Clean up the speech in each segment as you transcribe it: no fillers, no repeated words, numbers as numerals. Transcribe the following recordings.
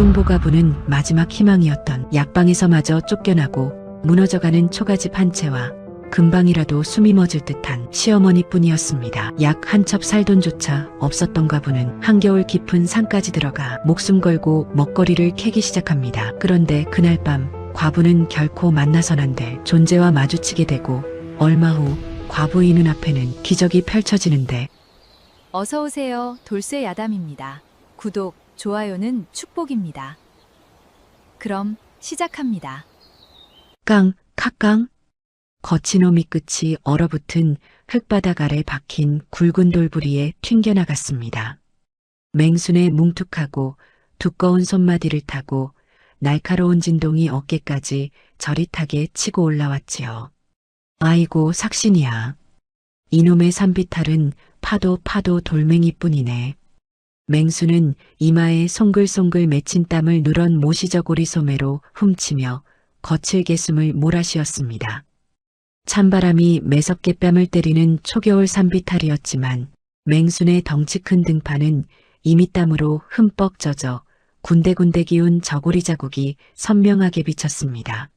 뚱보가부는 마지막 희망이었던 약방에서마저 쫓겨나고 무너져가는 초가집 한 채와 금방이라도 숨이 멎을 듯한 시어머니뿐이었습니다. 약 한 첩 살돈조차 없었던 가부는 한겨울 깊은 산까지 들어가 목숨 걸고 먹거리를 캐기 시작합니다. 그런데 그날 밤 과부는 결코 만나선 안 될 존재와 마주치게 되고 얼마 후 과부의 눈앞에는 기적이 펼쳐지는데 어서 오세요. 돌쇠 야담입니다. 구독, 좋아요는 축복입니다. 그럼 시작합니다. 깡, 카깡. 거친 오미 끝이 얼어붙은 흙바닥 아래 박힌 굵은 돌부리에 튕겨나갔습니다. 맹순의 뭉툭하고 두꺼운 손마디를 타고 날카로운 진동이 어깨까지 저릿하게 치고 올라왔지요. 아이고 삭신이야. 이놈의 산비탈은 파도 돌멩이뿐이네. 맹수는 이마에 송글송글 맺힌 땀을 누런 모시저고리 소매로 훔치며 거칠게 숨을 몰아쉬었습니다. 찬바람이 매섭게 뺨을 때리는 초겨울 산비탈이었지만 맹순의 덩치 큰 등판은 이미 땀으로 흠뻑 젖어 군데군데 기운 저고리 자국이 선명하게 비쳤습니다.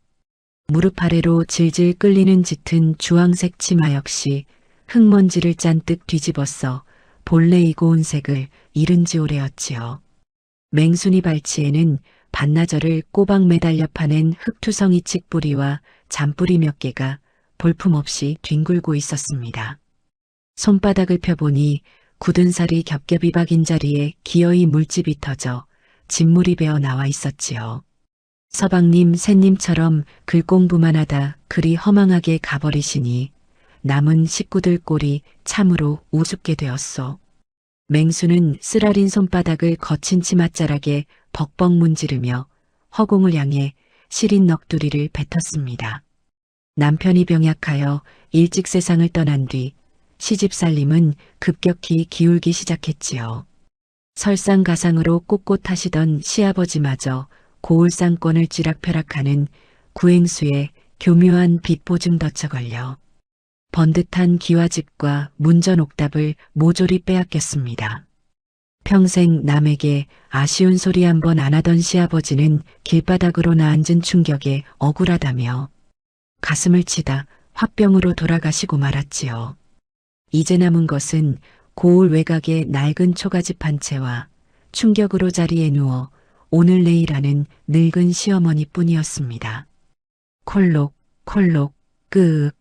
무릎 아래로 질질 끌리는 짙은 주황색 치마 역시 흙먼지를 잔뜩 뒤집었어 본래 이고운 색을 잃은 지 오래였지요. 맹순이 발치에는 반나절을 꼬박 매달려 파낸 흙투성이 칡뿌리와 잔뿌리 몇 개가 볼품없이 뒹굴고 있었습니다. 손바닥을 펴보니 굳은 살이 겹겹이 박인 자리에 기어이 물집이 터져 진물이 배어 나와 있었지요. 서방님, 새님처럼 글공부만 하다 그리 허망하게 가버리시니 남은 식구들 꼴이 참으로 우습게 되었소. 맹수는 쓰라린 손바닥을 거친 치맛자락에 벅벅 문지르며 허공을 향해 시린 넋두리를 뱉었습니다. 남편이 병약하여 일찍 세상을 떠난 뒤 시집살림은 급격히 기울기 시작했지요. 설상가상으로 꼿꼿하시던 시아버지마저 고울상권을 쥐락펴락하는 구행수에 교묘한 빚보증 덫에 걸려 번듯한 기와집과 문전옥답을 모조리 빼앗겼습니다. 평생 남에게 아쉬운 소리 한 번 안 하던 시아버지는 길바닥으로 나앉은 충격에 억울하다며 가슴을 치다 화병으로 돌아가시고 말았지요. 이제 남은 것은 고을 외곽의 낡은 초가집 한 채와 충격으로 자리에 누워 오늘 내일하는 늙은 시어머니뿐이었습니다. 콜록 콜록 끄윽.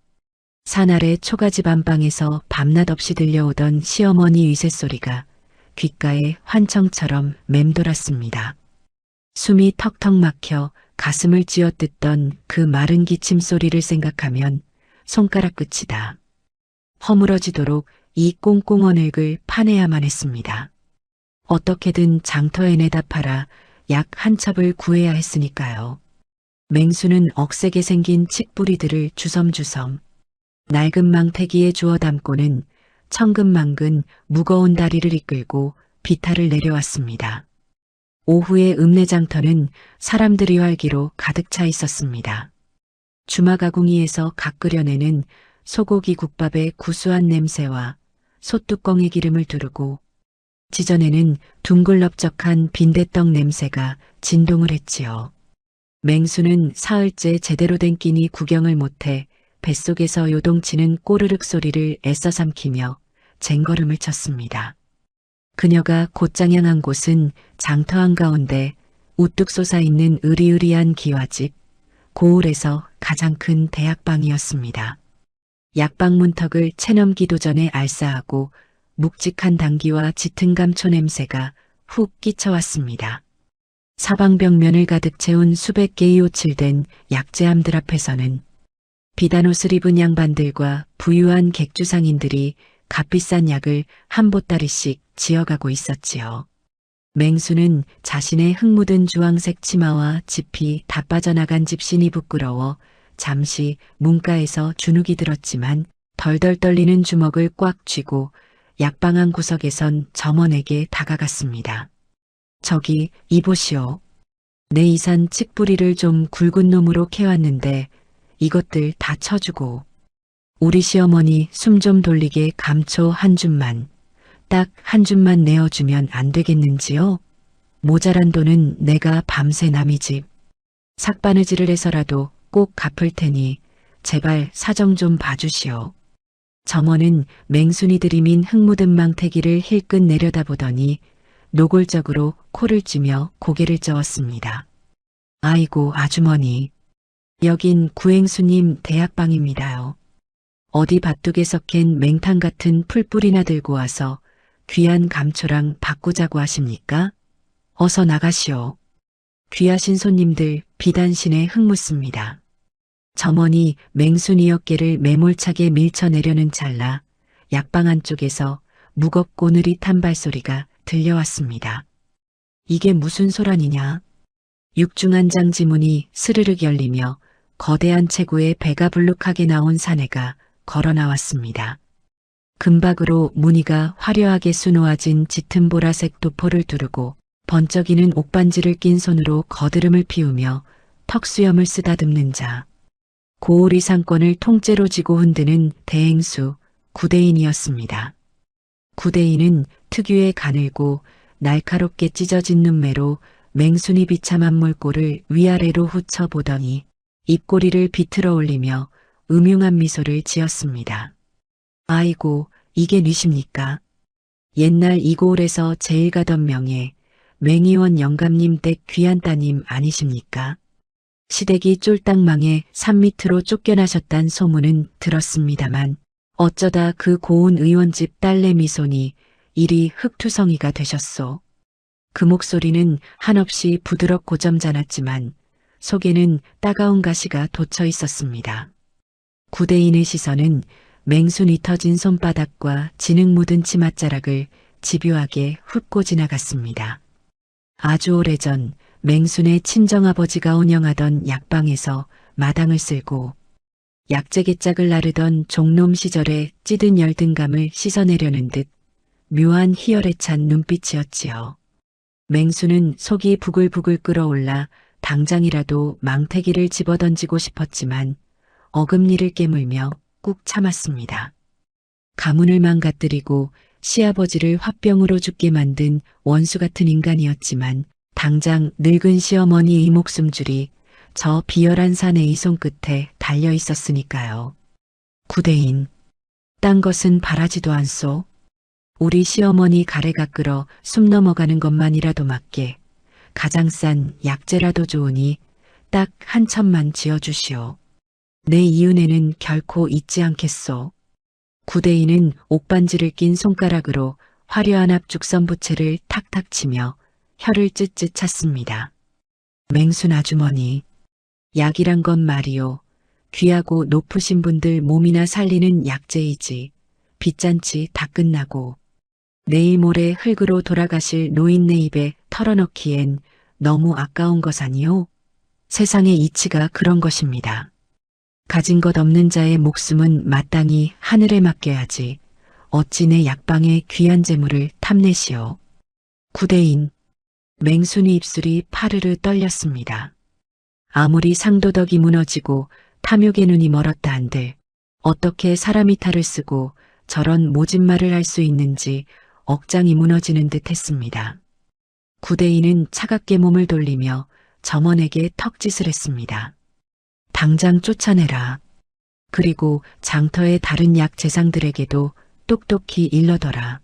산 아래 초가집 안방에서 밤낮 없이 들려오던 시어머니 위세소리가 귓가에 환청처럼 맴돌았습니다. 숨이 턱턱 막혀 가슴을 쥐어뜯던 그 마른 기침 소리를 생각하면 손가락 끝이다 허물어지도록 이 꽁꽁 어늙을 파내야만 했습니다. 어떻게든 장터에 내다 팔아 약 한 첩을 구해야 했으니까요. 맹수는 억세게 생긴 칡뿌리들을 주섬주섬 낡은 망태기에 주워 담고는 천근만근 무거운 다리를 이끌고 비탈을 내려왔습니다. 오후의 읍내장터는 사람들의 활기로 가득 차 있었습니다. 주마가궁이에서 각 끓여내는 소고기 국밥의 구수한 냄새와 솥뚜껑에 기름을 두르고 지전에는 둥글럽적한 빈대떡 냄새가 진동을 했지요. 맹수는 사흘째 제대로 된 끼니 구경을 못해 뱃속에서 요동치는 꼬르륵 소리를 애써 삼키며 쟁걸음을 쳤습니다. 그녀가 곧장 향한 곳은 장터 한가운데 우뚝 솟아있는 으리으리한 기와집, 고을에서 가장 큰 대약방이었습니다. 약방 문턱을 채넘기도 전에 알싸하고 묵직한 당기와 짙은 감초 냄새가 훅 끼쳐왔습니다. 사방벽면을 가득 채운 수백 개의 오칠된 약재함들 앞에서는 비단 옷을 입은 양반들과 부유한 객주상인들이 값비싼 약을 한 보따리씩 지어가고 있었지요. 맹수는 자신의 흙 묻은 주황색 치마와 짚이 다 빠져나간 집신이 부끄러워 잠시 문가에서 주눅이 들었지만 덜덜 떨리는 주먹을 꽉 쥐고 약방 한 구석에선 점원에게 다가갔습니다. 저기 이보시오. 내 이산 칡뿌리를 좀 굵은 놈으로 캐왔는데 이것들 다 쳐주고 우리 시어머니 숨 좀 돌리게 감초 한 줌만 딱 한 줌만 내어주면 안 되겠는지요? 모자란 돈은 내가 밤새 남의 집 삭바느질을 해서라도 꼭 갚을 테니 제발 사정 좀 봐주시오. 점원은 맹순이 들이민 흙 묻은 망태기를 힐끗 내려다보더니 노골적으로 코를 쥐며 고개를 저었습니다. 아이고 아주머니, 여긴 구행수님 대학방입니다요. 어디 밭둑에서 캔 맹탕 같은 풀뿌리나 들고 와서 귀한 감초랑 바꾸자고 하십니까? 어서 나가시오. 귀하신 손님들 비단신에 흙 묻습니다. 점원이 맹순이 어깨를 매몰차게 밀쳐내려는 찰나 약방 안쪽에서 무겁고 느릿한 발소리가 들려왔습니다. 이게 무슨 소란이냐? 육중한장 지문이 스르륵 열리며 거대한 체구의 배가 불룩하게 나온 사내가 걸어 나왔습니다. 금박으로 무늬가 화려하게 수놓아진 짙은 보라색 도포를 두르고 번쩍이는 옥반지를 낀 손으로 거드름을 피우며 턱수염을 쓰다듬는 자. 고오리 상권을 통째로 쥐고 흔드는 대행수 구대인이었습니다. 구대인은 특유의 가늘고 날카롭게 찢어진 눈매로 맹순이 비참한 물꼬를 위아래로 훑어보더니 입꼬리를 비틀어 올리며 음흉한 미소를 지었습니다. 아이고, 이게 뉘십니까? 옛날 이고을에서 제일 가던 명예 맹의원 영감님 댁 귀한 따님 아니십니까? 시댁이 쫄딱 망해 산 밑으로 쫓겨나셨단 소문은 들었습니다만 어쩌다 그 고운 의원집 딸내 미손이 이리 흙투성이가 되셨소. 그 목소리는 한없이 부드럽고 점잖았지만 속에는 따가운 가시가 돋쳐 있었습니다. 구대인의 시선은 맹순이 터진 손바닥과 진흙 묻은 치맛자락을 집요하게 훑고 지나갔습니다. 아주 오래전 맹순의 친정아버지가 운영하던 약방에서 마당을 쓸고 약재개짝을 나르던 종놈 시절의 찌든 열등감을 씻어내려는 듯 묘한 희열에 찬 눈빛이었지요. 맹순은 속이 부글부글 끓어올라 당장이라도 망태기를 집어던지고 싶었지만 어금니를 깨물며 꾹 참았습니다. 가문을 망가뜨리고 시아버지를 화병으로 죽게 만든 원수 같은 인간이었지만 당장 늙은 시어머니의 목숨줄이 저 비열한 사내의 손끝에 달려 있었으니까요. 구대인, 딴 것은 바라지도 않소. 우리 시어머니 가래가 끓어 숨 넘어가는 것만이라도 맞게 가장 싼 약재라도 좋으니 딱 한 첩만 지어주시오. 내 이은혜는 결코 잊지 않겠소. 구대인은 옥반지를 낀 손가락으로 화려한 앞죽선 부채를 탁탁 치며 혀를 쯧쯧 찼습니다. 맹순 아주머니, 약이란 건 말이요. 귀하고 높으신 분들 몸이나 살리는 약재이지. 빚잔치 다 끝나고 내일 모레 흙으로 돌아가실 노인네 입에 털어넣기엔 너무 아까운 것 아니요? 세상의 이치가 그런 것입니다. 가진 것 없는 자의 목숨은 마땅히 하늘에 맡겨야지. 어찌 내 약방의 귀한 재물을 탐내시오. 구대인, 맹순이 입술이 파르르 떨렸습니다. 아무리 상도덕이 무너지고 탐욕의 눈이 멀었다 한들 어떻게 사람이 탈을 쓰고 저런 모진 말을 할 수 있는지 억장이 무너지는 듯 했습니다. 구대인은 차갑게 몸을 돌리며 점원에게 턱짓을 했습니다. 당장 쫓아내라. 그리고 장터의 다른 약 재상들에게도 똑똑히 일러더라.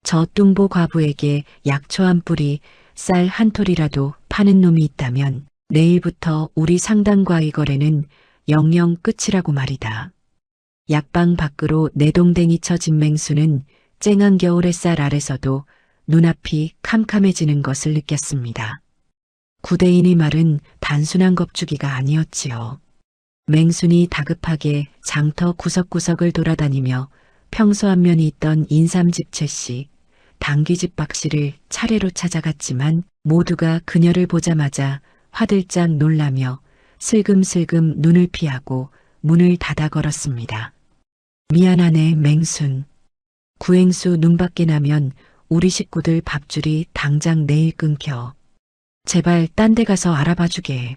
저 뚱보 과부에게 약초 한 뿌리, 쌀 한 톨이라도 파는 놈이 있다면 내일부터 우리 상당과의 거래는 영영 끝이라고 말이다. 약방 밖으로 내동댕이 쳐진 맹수는 쨍한 겨울 햇살 아래서도 눈앞이 캄캄해지는 것을 느꼈습니다. 구대인의 말은 단순한 겁주기가 아니었지요. 맹순이 다급하게 장터 구석구석을 돌아다니며 평소 안면이 있던 인삼집 최씨, 당귀집 박씨를 차례로 찾아갔지만 모두가 그녀를 보자마자 화들짝 놀라며 슬금슬금 눈을 피하고 문을 닫아 걸었습니다. 미안하네 맹순. 구행수 눈밖에 나면 우리 식구들 밥줄이 당장 내일 끊겨. 제발 딴 데 가서 알아봐 주게.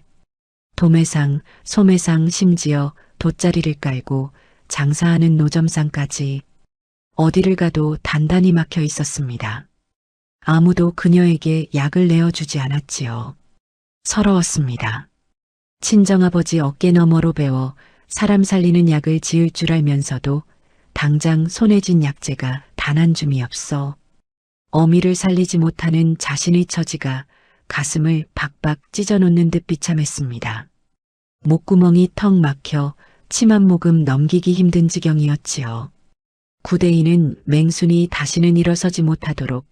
도매상, 소매상 심지어 돗자리를 깔고 장사하는 노점상까지 어디를 가도 단단히 막혀 있었습니다. 아무도 그녀에게 약을 내어주지 않았지요. 서러웠습니다. 친정아버지 어깨 너머로 배워 사람 살리는 약을 지을 줄 알면서도 당장 손에 쥔 약재가 단 한 줌이 없어 어미를 살리지 못하는 자신의 처지가 가슴을 박박 찢어놓는 듯 비참했습니다. 목구멍이 턱 막혀 침 한 모금 넘기기 힘든 지경이었지요. 구대인은 맹순이 다시는 일어서지 못하도록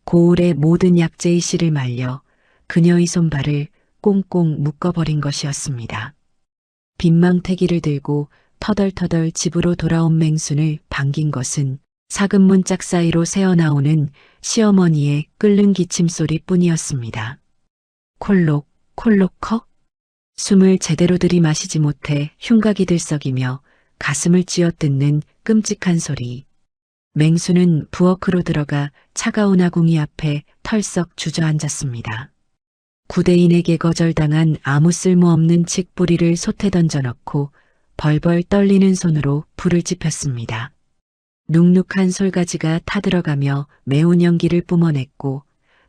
고울의 모든 약재의 씨를 말려 그녀의 손발을 꽁꽁 묶어버린 것이었습니다. 빈망태기를 들고 터덜터덜 집으로 돌아온 맹순을 반긴 것은 사근문 짝 사이로 새어나오는 시어머니의 끓는 기침소리 뿐이었습니다. 콜록, 콜록컥? 숨을 제대로 들이마시지 못해 흉곽이 들썩이며 가슴을 쥐어뜯는 끔찍한 소리. 맹수는 부엌으로 들어가 차가운 아궁이 앞에 털썩 주저앉았습니다. 구대인에게 거절당한 아무 쓸모없는 칡뿌리를 솥에 던져넣고 벌벌 떨리는 손으로 불을 지폈습니다. 눅눅한 솔가지가 타들어가며 매운 연기를 뿜어냈고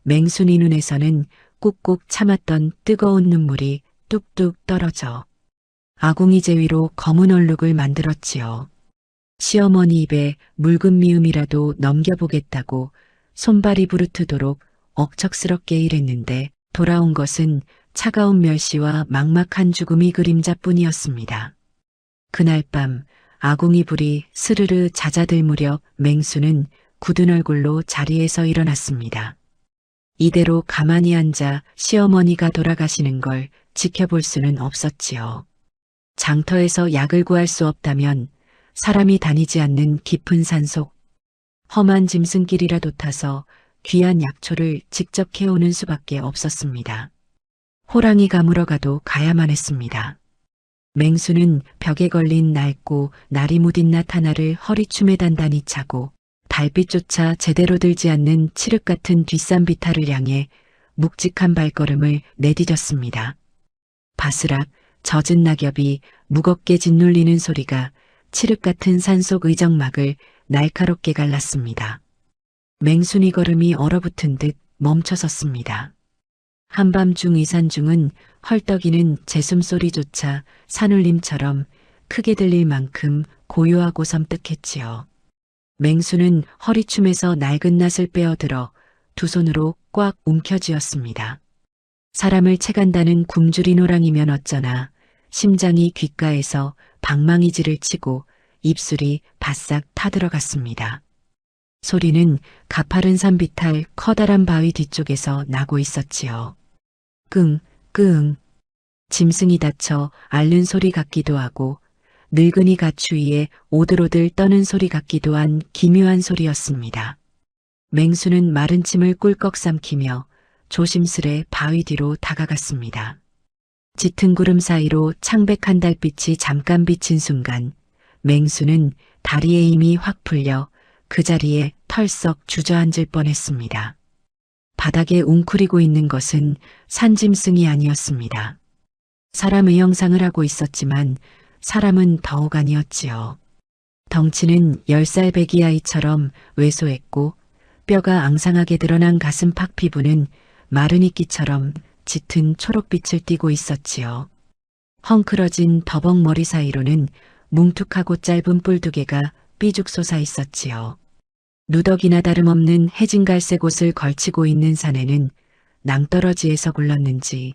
맹순이 눈에서는 꾹꾹 참았던 뜨거운 눈물이 뚝뚝 떨어져 아궁이 제위로 검은 얼룩을 만들었지요. 시어머니 입에 묽은 미음이라도 넘겨보겠다고 손발이 부르트도록 억척스럽게 일했는데 돌아온 것은 차가운 멸시와 막막한 죽음이 그림자뿐이었습니다. 그날 밤 아궁이 불이 스르르 잦아들 무렵 맹수는 굳은 얼굴로 자리에서 일어났습니다. 이대로 가만히 앉아 시어머니가 돌아가시는 걸 지켜볼 수는 없었지요. 장터에서 약을 구할 수 없다면 사람이 다니지 않는 깊은 산속, 험한 짐승길이라도 타서 귀한 약초를 직접 캐오는 수밖에 없었습니다. 호랑이가 물어가도 가야만 했습니다. 맹수는 벽에 걸린 낡고 날이 묻은 낫 하나를 허리춤에 단단히 차고 달빛조차 제대로 들지 않는 칠흑 같은 뒷산 비탈을 향해 묵직한 발걸음을 내디뎠습니다. 바스락 젖은 낙엽이 무겁게 짓눌리는 소리가 칠흑 같은 산속 의정막을 날카롭게 갈랐습니다. 맹순이 걸음이 얼어붙은 듯 멈춰섰습니다. 한밤중 이산중은 헐떡이는 제숨소리조차 산울림처럼 크게 들릴 만큼 고요하고 섬뜩했지요. 맹수는 허리춤에서 낡은 낫을 빼어들어 두 손으로 꽉 움켜쥐었습니다. 사람을 채간다는 굶주린 호랑이면 어쩌나 심장이 귓가에서 방망이질을 치고 입술이 바싹 타들어갔습니다. 소리는 가파른 산비탈 커다란 바위 뒤쪽에서 나고 있었지요. 끙, 끙. 짐승이 다쳐 앓는 소리 같기도 하고 늙은이 가추위에 오들오들 떠는 소리 같기도 한 기묘한 소리였습니다. 맹수는 마른 침을 꿀꺽 삼키며 조심스레 바위 뒤로 다가갔습니다. 짙은 구름 사이로 창백한 달빛이 잠깐 비친 순간 맹수는 다리에 힘이 확 풀려 그 자리에 털썩 주저앉을 뻔했습니다. 바닥에 웅크리고 있는 것은 산짐승이 아니었습니다. 사람의 형상을 하고 있었지만 사람은 더욱 아니었지요. 덩치는 10살 배기 아이처럼 왜소했고 뼈가 앙상하게 드러난 가슴팍 피부는 마른 이끼처럼 짙은 초록빛을 띠고 있었지요. 헝클어진 더벅 머리 사이로는 뭉툭하고 짧은 뿔 두 개가 삐죽 솟아 있었지요. 누더기나 다름없는 해진갈색 옷을 걸치고 있는 산에는 낭떠러지에서 굴렀는지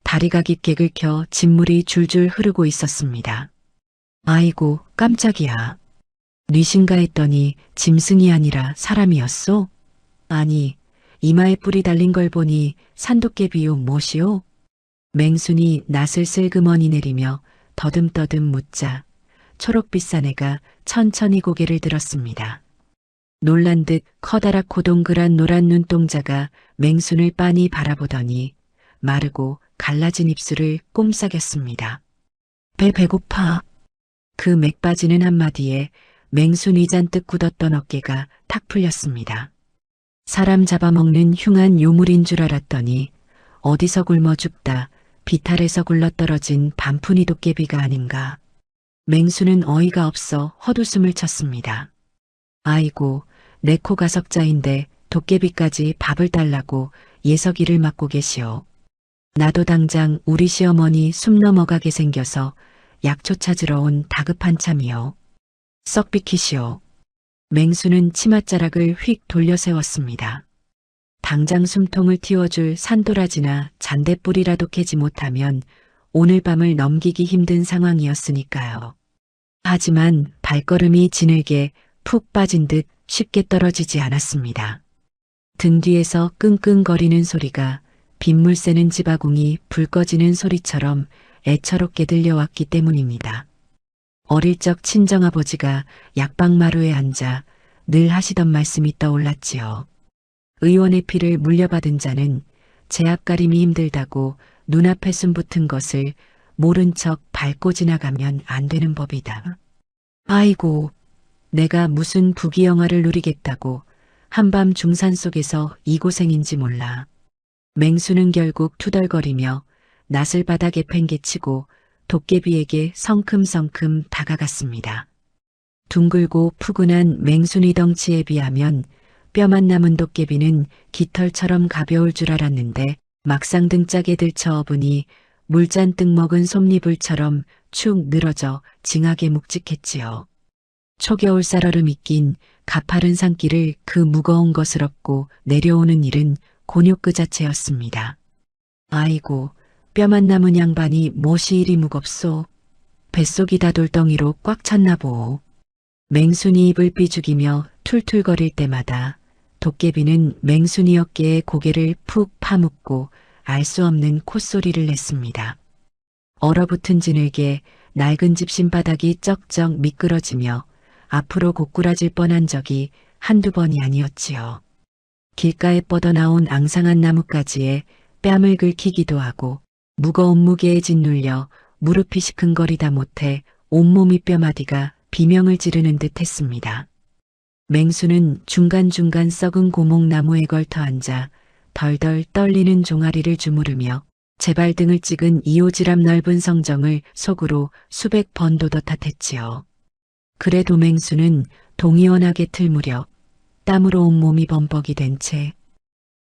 다리가 깊게 긁혀 진물이 줄줄 흐르고 있었습니다. 아이고 깜짝이야. 뉘신가 했더니 짐승이 아니라 사람이었소? 아니 이마에 뿔이 달린 걸 보니 산도깨비요 뭐시오? 맹순이 낫을 슬그머니 내리며 더듬더듬 묻자 초록빛 사내가 천천히 고개를 들었습니다. 놀란 듯 커다랗고 동그란 노란 눈동자가 맹순을 빤히 바라보더니 마르고 갈라진 입술을 꼼싹였습니다. 배고파. 그 맥 빠지는 한마디에 맹순이 잔뜩 굳었던 어깨가 탁 풀렸습니다. 사람 잡아먹는 흉한 요물인 줄 알았더니 어디서 굶어 죽다 비탈에서 굴러떨어진 반푼이 도깨비가 아닌가. 맹수는 어이가 없어 헛웃음을 쳤습니다. 아이고 내 코가 석자인데 도깨비까지 밥을 달라고 예석이를 맞고 계시오. 나도 당장 우리 시어머니 숨 넘어가게 생겨서 약초 찾으러 온 다급한 참이요. 썩 비키시오. 맹수는 치맛자락을 휙 돌려 세웠습니다. 당장 숨통을 틔워줄 산도라지나 잔대뿌리라도 캐지 못하면 오늘 밤을 넘기기 힘든 상황이었으니까요. 하지만 발걸음이 지늘게 푹 빠진 듯 쉽게 떨어지지 않았습니다. 등 뒤에서 끙끙거리는 소리가 빗물 새는 지바공이 불 꺼지는 소리처럼 애처롭게 들려왔기 때문입니다. 어릴 적 친정아버지가 약방마루에 앉아 늘 하시던 말씀이 떠올랐지요. 의원의 피를 물려받은 자는 제 앞가림이 힘들다고 눈앞에 숨붙은 것을 모른 척 밟고 지나가면 안 되는 법이다. 아이고, 내가 무슨 부귀영화를 누리겠다고 한밤 중산 속에서 이 고생인지 몰라. 맹수는 결국 투덜거리며 낫을 바닥에 팽개치고 도깨비에게 성큼성큼 다가갔습니다. 둥글고 푸근한 맹순이 덩치에 비하면 뼈만 남은 도깨비는 깃털처럼 가벼울 줄 알았는데 막상 등짝에 들쳐 업으니 물잔뜩 먹은 솜니불처럼 축 늘어져 징하게 묵직했지요. 초겨울 살얼음이 낀 가파른 산길을 그 무거운 것을 업고 내려오는 일은 곤욕 그 자체였습니다. 아이고, 뼈만 남은 양반이 못이 이리 무겁소. 뱃속이 다 돌덩이로 꽉 찼나 보오. 맹순이 입을 삐죽이며 툴툴거릴 때마다 도깨비는 맹순이 어깨에 고개를 푹 파묻고 알 수 없는 콧소리를 냈습니다. 얼어붙은 지늘게 낡은 집 신바닥이 쩍쩍 미끄러지며 앞으로 고꾸라질 뻔한 적이 한두 번이 아니었지요. 길가에 뻗어나온 앙상한 나뭇가지에 뺨을 긁히기도 하고 무거운 무게에 짓눌려 무릎이 시큰거리다 못해 온몸이 뼈마디가 비명을 지르는 듯 했습니다. 맹수는 중간중간 썩은 고목나무에 걸터 앉아 덜덜 떨리는 종아리를 주무르며 제발등을 찍은 이오지랖 넓은 성정을 속으로 수백 번 도덧hat했지요. 그래도 맹수는 동의원하게 틀 무렵 땀으로 온몸이 범벅이 된 채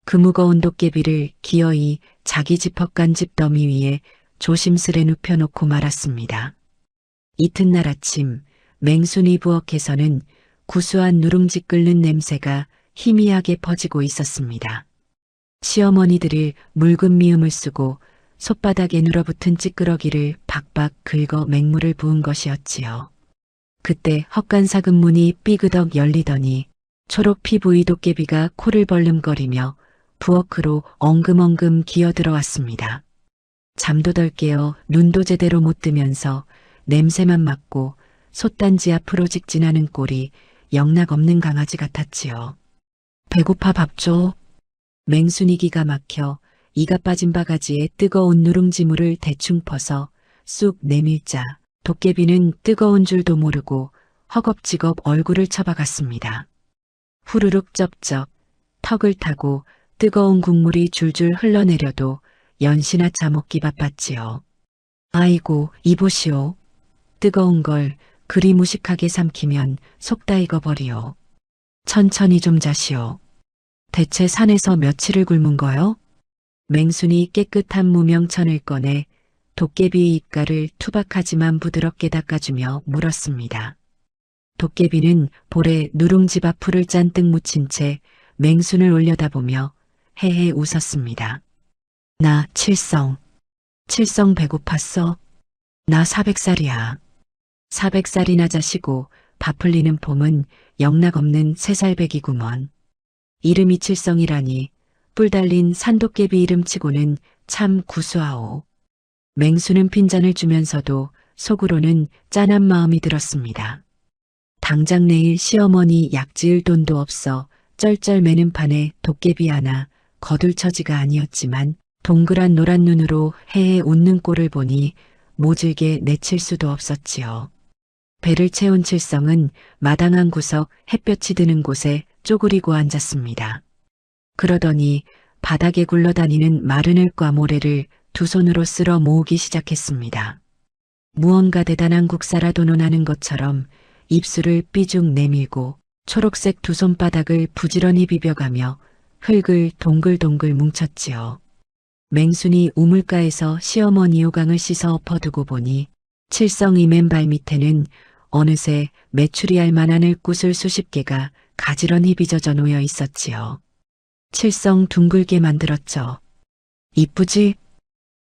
그 무거운 도깨비를 기어이 자기 지퍼간 집더미 위에 조심스레 눕혀놓고 말았습니다. 이튿날 아침 맹순이 부엌에서는 구수한 누룽지 끓는 냄새가 희미하게 퍼지고 있었습니다. 시어머니들을 묽은 미음을 쓰고 솥바닥에 눌어붙은 찌끄러기를 박박 긁어 맹물을 부은 것이었지요. 그때 헛간삭은 문이 삐그덕 열리더니 초록 피부의 도깨비가 코를 벌름거리며 부엌으로 엉금엉금 기어들어왔습니다. 잠도 덜 깨어 눈도 제대로 못 뜨면서 냄새만 맡고 솥단지 앞으로 직진하는 꼴이 영락없는 강아지 같았지요. 배고파 밥 줘. 맹순이 기가 막혀 이가 빠진 바가지에 뜨거운 누룽지물을 대충 퍼서 쑥 내밀자 도깨비는 뜨거운 줄도 모르고 허겁지겁 얼굴을 쳐박았습니다. 후루룩 쩝쩝 턱을 타고 뜨거운 국물이 줄줄 흘러내려도 연시나 자먹기 바빴지요. 아이고 이보시오. 뜨거운 걸 그리 무식하게 삼키면 속 다 익어버리오. 천천히 좀 자시오. 대체 산에서 며칠을 굶은 거요? 맹순이 깨끗한 무명천을 꺼내 도깨비의 입가를 투박하지만 부드럽게 닦아주며 물었습니다. 도깨비는 볼에 누룽지 밥풀을 잔뜩 묻힌 채 맹순을 올려다보며 헤헤 웃었습니다. 나 칠성 배고팠어? 나 400살이야. 400살이나 자시고 밥 흘리는 폼은 영락없는 3살배기구먼. 이름이 칠성이라니 뿔 달린 산도깨비 이름치고는 참 구수하오. 맹수는 핀잔을 주면서도 속으로는 짠한 마음이 들었습니다. 당장 내일 시어머니 약 지을 돈도 없어 쩔쩔매는 판에 도깨비 하나 거둘 처지가 아니었지만 동그란 노란 눈으로 해에 웃는 꼴을 보니 모질게 내칠 수도 없었지요. 배를 채운 칠성은 마당 한 구석 햇볕이 드는 곳에 쪼그리고 앉았습니다. 그러더니 바닥에 굴러다니는 마른 흙과 모래를 두 손으로 쓸어 모으기 시작했습니다. 무언가 대단한 국사라 도논하는 것처럼 입술을 삐죽 내밀고 초록색 두 손바닥을 부지런히 비벼가며 흙을 동글동글 뭉쳤지요. 맹순이 우물가에서 시어머니 요강을 씻어 엎어두고 보니 칠성이 맨발 밑에는 어느새 메추리알 만한 흙구슬 수십 개가 가지런히 빚어져 놓여 있었지요. 칠성 둥글게 만들었죠. 이쁘지?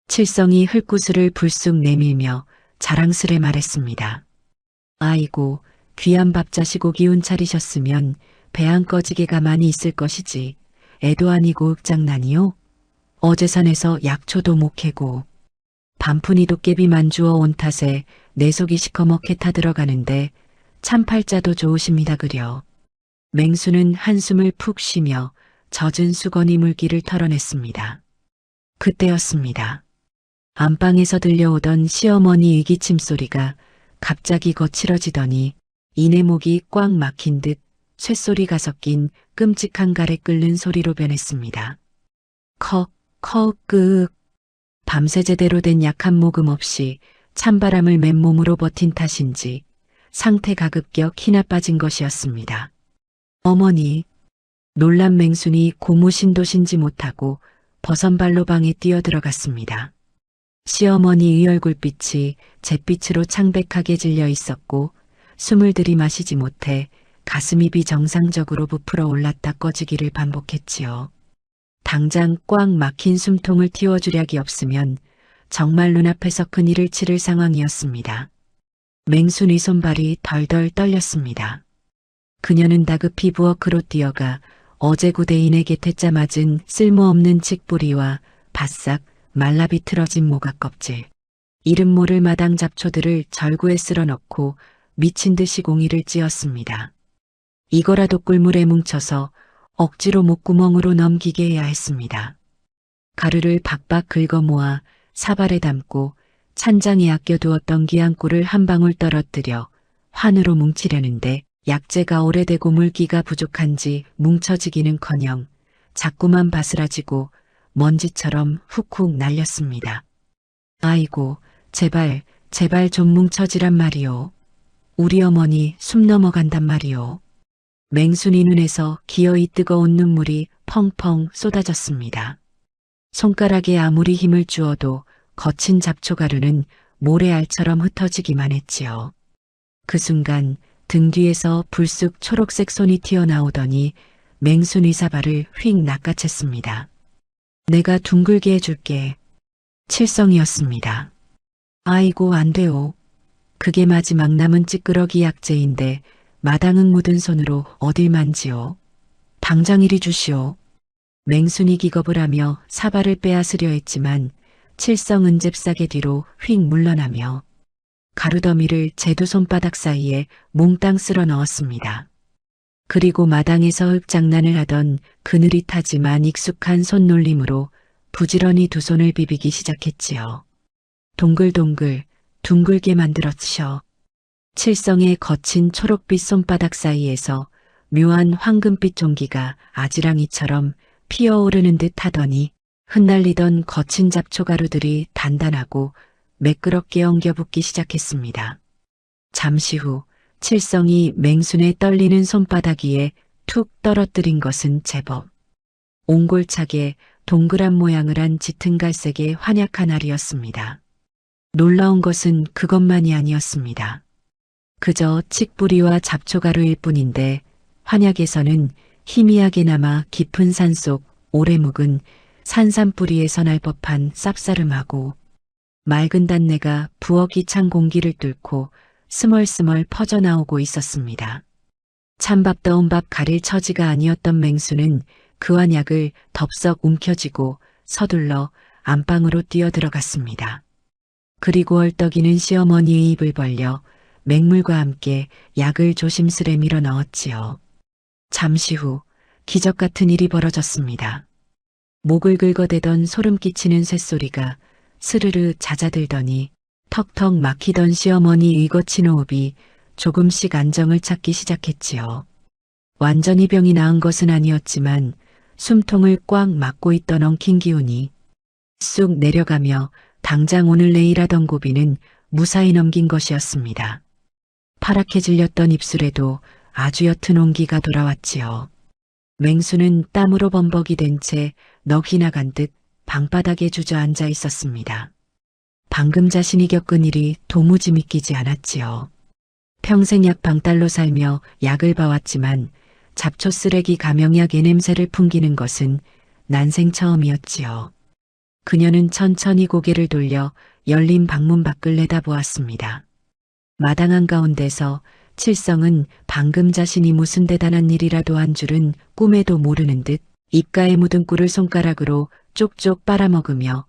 칠성이 흙구슬을 불쑥 내밀며 자랑스레 말했습니다. 아이고, 귀한 밥 자시고 기운 차리셨으면 배 안 꺼지게 가만히 있을 것이지. 애도 아니고 흑장난이요? 어제 산에서 약초도 못 캐고 반푼이 도깨비만 주워 온 탓에 내 속이 시커멓게 타들어가는데 참 팔자도 좋으십니다 그려. 맹수는 한숨을 푹 쉬며 젖은 수건이 물기를 털어냈습니다. 그때였습니다. 안방에서 들려오던 시어머니 의기침 소리가 갑자기 거칠어지더니 이내 목이 꽉 막힌 듯 쇳소리가 섞인 끔찍한 가래 끓는 소리로 변했습니다. 끄. 밤새 제대로 된 약한 모금 없이 찬바람을 맨몸으로 버틴 탓인지 상태가 급격 희나 빠진 것이었습니다. 어머니, 놀란 맹순이 고무신도신지 못하고 버선발로 방에 뛰어들어갔습니다. 시어머니의 얼굴빛이 잿빛으로 창백하게 질려 있었고 숨을 들이마시지 못해 가슴이 비정상적으로 부풀어 올랐다 꺼지기를 반복했지요. 당장 꽉 막힌 숨통을 틔워주략이 없으면 정말 눈앞에서 큰일을 치를 상황이었습니다. 맹순이 손발이 덜덜 떨렸습니다. 그녀는 다급히 부엌으로 뛰어가 어제 구대인의 곁에 맞은 쓸모없는 칡뿌리와 바싹 말라 비틀어진 모가 껍질, 이름 모를 마당 잡초들을 절구에 쓸어 넣고 미친 듯이 공이를 찧었습니다. 이거라도 꿀물에 뭉쳐서 억지로 목구멍으로 넘기게 해야 했습니다. 가루를 박박 긁어 모아 사발에 담고 찬장에 아껴두었던 귀한 꿀을 한 방울 떨어뜨려 환으로 뭉치려는데 약재가 오래되고 물기가 부족한지 뭉쳐지기는커녕 자꾸만 바스라지고 먼지처럼 훅훅 날렸습니다. 아이고, 제발 좀 뭉쳐지란 말이오. 우리 어머니 숨 넘어간단 말이오. 맹순이 눈에서 기어이 뜨거운 눈물이 펑펑 쏟아졌습니다. 손가락에 아무리 힘을 주어도 거친 잡초가루는 모래알처럼 흩어지기만 했지요. 그 순간 등 뒤에서 불쑥 초록색 손이 튀어나오더니 맹순이 사발을 휙 낚아챘습니다. 내가 둥글게 해줄게. 칠성이었습니다. 아이고 안 돼요. 그게 마지막 남은 찌끄러기 약재인데 마당흙 묻은 손으로 어딜 만지요. 당장 이리 주시오. 맹순이 기겁을 하며 사발을 빼앗으려 했지만 칠성은 잽싸게 뒤로 휙 물러나며 가루더미를 제 두 손바닥 사이에 몽땅 쓸어 넣었습니다. 그리고 마당에서 흙장난을 하던 그느릿하지만 익숙한 손놀림으로 부지런히 두 손을 비비기 시작했지요. 동글동글 둥글게 만들었셔. 칠성의 거친 초록빛 손바닥 사이에서 묘한 황금빛 종기가 아지랑이처럼 피어오르는 듯 하더니 흩날리던 거친 잡초가루들이 단단하고 매끄럽게 엉겨붙기 시작했습니다. 잠시 후 칠성이 맹순의 떨리는 손바닥 위에 툭 떨어뜨린 것은 제법 옹골차게 동그란 모양을 한 짙은 갈색의 환약한 알이었습니다. 놀라운 것은 그것만이 아니었습니다. 그저 칡뿌리와 잡초가루일 뿐인데 환약에서는 희미하게나마 깊은 산속 오래 묵은 산삼뿌리에서 날 법한 쌉싸름하고 맑은 단내가 부엌이 찬 공기를 뚫고 스멀스멀 퍼져나오고 있었습니다. 찬밥 더운 밥 가릴 처지가 아니었던 맹수는 그 환약을 덥석 움켜쥐고 서둘러 안방으로 뛰어들어갔습니다. 그리고 얼떡이는 시어머니의 입을 벌려 맹물과 함께 약을 조심스레 밀어 넣었지요. 잠시 후 기적 같은 일이 벌어졌습니다. 목을 긁어대던 소름 끼치는 쇳소리가 스르르 잦아들더니 턱턱 막히던 시어머니의 거친 호흡이 조금씩 안정을 찾기 시작했지요. 완전히 병이 나은 것은 아니었지만 숨통을 꽉 막고 있던 엉킨 기운이 쑥 내려가며 당장 오늘 내일 하던 고비는 무사히 넘긴 것이었습니다. 파랗게 질렸던 입술에도 아주 옅은 온기가 돌아왔지요. 맹수는 땀으로 범벅이 된 채 넋이 나간 듯 방바닥에 주저앉아 있었습니다. 방금 자신이 겪은 일이 도무지 믿기지 않았지요. 평생 약 방딸로 살며 약을 봐왔지만 잡초 쓰레기 감형약의 냄새를 풍기는 것은 난생 처음이었지요. 그녀는 천천히 고개를 돌려 열린 방문 밖을 내다보았습니다. 마당 한가운데서 칠성은 방금 자신이 무슨 대단한 일이라도 한 줄은 꿈에도 모르는 듯 입가에 묻은 꿀을 손가락으로 쪽쪽 빨아먹으며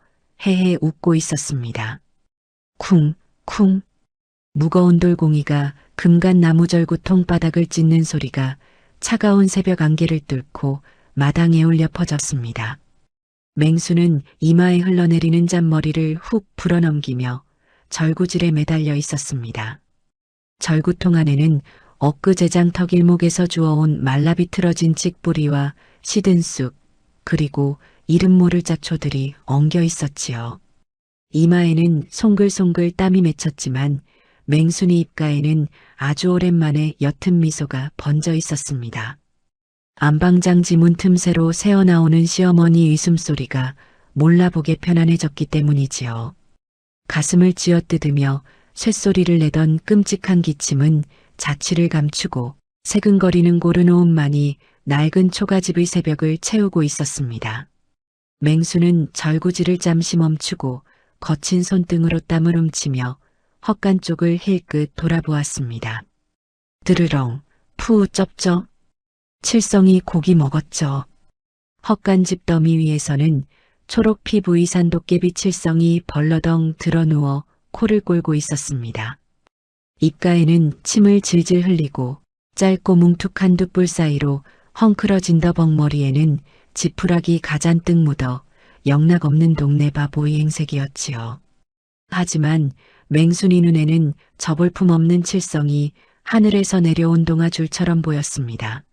헤헤 웃고 있었습니다. 쿵, 쿵. 무거운 돌공이가 금간 나무절구 통바닥을 찢는 소리가 차가운 새벽 안개를 뚫고 마당에 울려 퍼졌습니다. 맹수는 이마에 흘러내리는 잔머리를 훅 불어넘기며 절구질에 매달려 있었습니다. 절구통 안에는 엊그제장 턱일목에서 주워온 말라비틀어진 찍뿌리와 시든 쑥, 그리고 이름 모를 잡초들이 엉겨 있었지요. 이마에는 송글송글 땀이 맺혔지만 맹순이 입가에는 아주 오랜만에 옅은 미소가 번져 있었습니다. 안방장지 문 틈새로 새어나오는 시어머니 의숨소리가 몰라보게 편안해졌기 때문이지요. 가슴을 쥐어뜯으며 쇳소리를 내던 끔찍한 기침은 자취를 감추고 새근거리는 고른 호흡만이 낡은 초가집의 새벽을 채우고 있었습니다. 맹수는 절구질을 잠시 멈추고 거친 손등으로 땀을 훔치며 헛간 쪽을 힐끗 돌아보았습니다. 드르렁, 푸 쩝쩝. 칠성이 고기 먹었죠. 헛간 집 더미 위에서는 초록 피부의 산도깨비 칠성이 벌러덩 드러누워 코를 골고 있었습니다. 입가에는 침을 질질 흘리고 짧고 뭉툭한 두 뿔 사이로 헝클어진 더벅머리에는 지푸라기 가잔뜩 묻어 영락없는 동네 바보의 행색이었지요. 하지만 맹순이 눈에는 저볼품 없는 칠성이 하늘에서 내려온 동아줄처럼 보였습니다.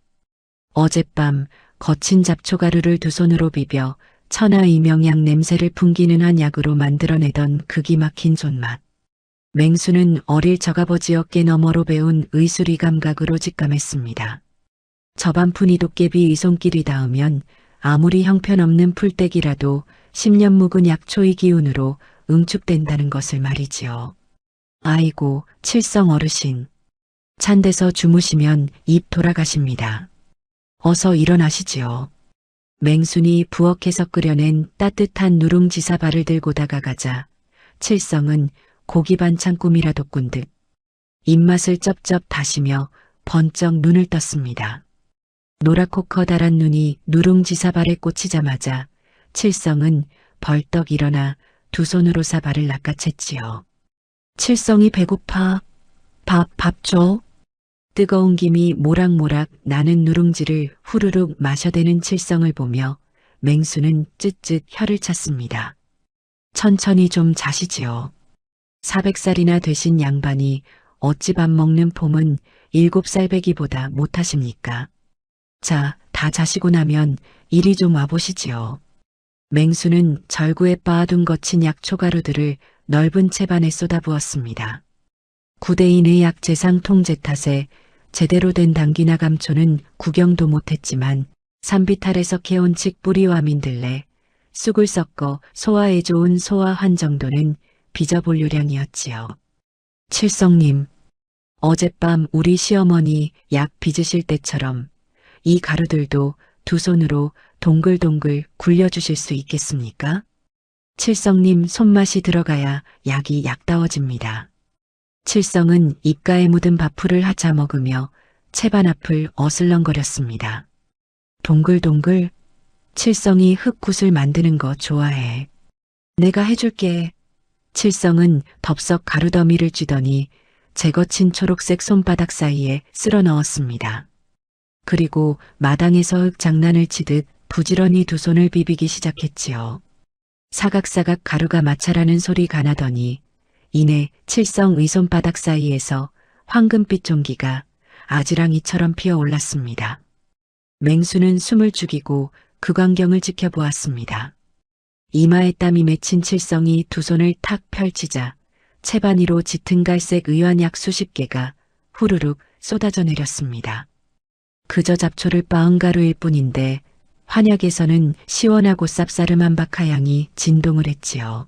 어젯밤 거친 잡초가루를 두 손으로 비벼 천하이명약 냄새를 풍기는 한 약으로 만들어내던 극이 막힌 손맛. 맹수는 어릴 저가버지 어깨 너머로 배운 의수리 감각으로 직감했습니다. 저반푼이 도깨비의 손길이 닿으면 아무리 형편없는 풀떼기라도 10년 묵은 약초의 기운으로 응축된다는 것을 말이지요. 아이고, 칠성 어르신. 찬 데서 주무시면 입 돌아가십니다. 어서 일어나시지요. 맹순이 부엌에서 끓여낸 따뜻한 누룽지사발을 들고 다가가자 칠성은 고기 반찬 꿈이라도 꾼 듯 입맛을 쩝쩝 다시며 번쩍 눈을 떴습니다. 노랗고 커다란 눈이 누룽지사발에 꽂히자마자 칠성은 벌떡 일어나 두 손으로 사발을 낚아챘지요. 칠성이 배고파. 밥 줘. 뜨거운 김이 모락모락 나는 누룽지를 후루룩 마셔대는 칠성을 보며 맹수는 쯧쯧 혀를 찼습니다. 천천히 좀 자시지요. 400살이나 되신 양반이 어찌 밥 먹는 폼은 7살 배기보다 못하십니까? 자, 다 자시고 나면 이리 좀 와보시지요. 맹수는 절구에 빻아둔 거친 약초가루들을 넓은 채반에 쏟아부었습니다. 구대인의 약재상 통제 탓에 제대로 된 당귀나 감초는 구경도 못했지만 산비탈에서 캐온 칡뿌리와 민들레, 쑥을 섞어 소화에 좋은 소화환 정도는 빚어볼 요량이었지요. 칠성님, 어젯밤 우리 시어머니 약 빚으실 때처럼 이 가루들도 두 손으로 동글동글 굴려주실 수 있겠습니까? 칠성님 손맛이 들어가야 약이 약다워집니다. 칠성은 입가에 묻은 밥풀을 하차 먹으며 채반 앞을 어슬렁거렸습니다. 동글동글. 칠성이 흙굿을 만드는 거 좋아해. 내가 해줄게. 칠성은 덥석 가루더미를 쥐더니 재거친 초록색 손바닥 사이에 쓸어 넣었습니다. 그리고 마당에서 흙 장난을 치듯 부지런히 두 손을 비비기 시작했지요. 사각사각 가루가 마찰하는 소리가 나더니 이내 칠성의 손바닥 사이에서 황금빛 종기가 아지랑이처럼 피어올랐습니다. 맹수는 숨을 죽이고 그 광경을 지켜보았습니다. 이마에 땀이 맺힌 칠성이 두 손을 탁 펼치자 채반 위로 짙은 갈색 의환약 수십 개가 후루룩 쏟아져 내렸습니다. 그저 잡초를 빻은 가루일 뿐인데 환약에서는 시원하고 쌉싸름한 박하향이 진동을 했지요.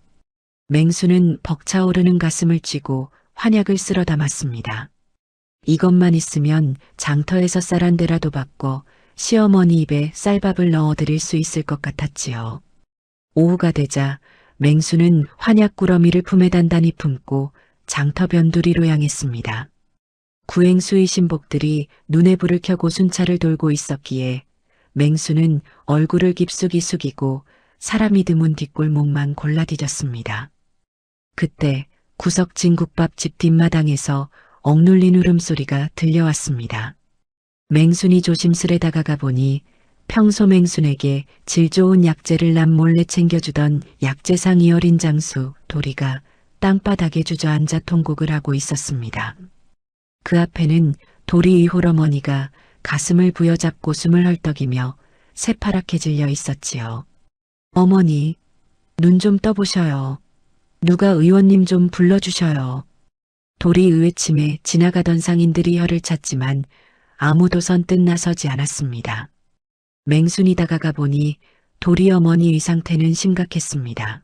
맹수는 벅차오르는 가슴을 쥐고 환약을 쓸어 담았습니다. 이것만 있으면 장터에서 쌀 한 대라도 받고 시어머니 입에 쌀밥을 넣어드릴 수 있을 것 같았지요. 오후가 되자 맹수는 환약 꾸러미를 품에 단단히 품고 장터 변두리로 향했습니다. 구행수의 신복들이 눈에 불을 켜고 순찰을 돌고 있었기에 맹수는 얼굴을 깊숙이 숙이고 사람이 드문 뒷골목만 골라디뎠습니다. 그때 구석진 국밥집 뒷마당에서 억눌린 울음소리가 들려왔습니다. 맹순이 조심스레 다가가 보니 평소 맹순에게 질 좋은 약재를 남몰래 챙겨주던 약재상이 어린 장수 도리가 땅바닥에 주저앉아 통곡을 하고 있었습니다. 그 앞에는 도리의 홀어머니가 가슴을 부여잡고 숨을 헐떡이며 새파랗게 질려 있었지요. 어머니, 눈 좀 떠보셔요. 누가 의원님 좀 불러주셔요. 도리의 외침에 지나가던 상인들이 혀를 찼지만 아무도 선뜻 나서지 않았습니다. 맹순이 다가가 보니 도리 어머니의 상태는 심각했습니다.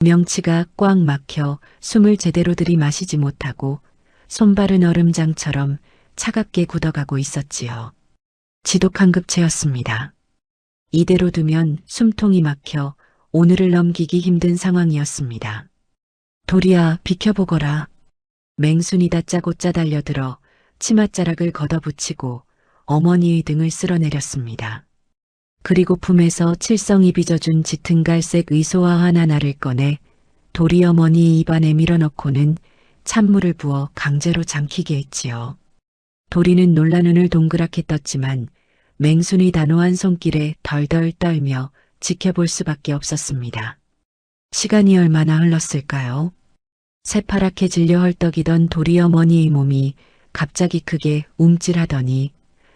명치가 꽉 막혀 숨을 제대로 들이마시지 못하고 손발은 얼음장처럼 차갑게 굳어가고 있었지요. 지독한 급체였습니다. 이대로 두면 숨통이 막혀 오늘을 넘기기 힘든 상황이었습니다. 도리야, 비켜보거라. 맹순이 다짜고짜 달려들어 치맛자락을 걷어붙이고 어머니의 등을 쓸어내렸습니다. 그리고 품에서 칠성이 빚어준 짙은 갈색 의소화 하나를 꺼내 도리 어머니 입안에 밀어넣고는 찬물을 부어 강제로 잠기게 했지요. 도리는 놀란 눈을 동그랗게 떴지만 맹순이 단호한 손길에 덜덜 떨며 지켜볼 수밖에 없었습니다. 시간이 얼마나 흘렀을까요? 새파랗게 질려 헐떡이던 도리 어머니의 몸이 갑자기 크게 움찔하더니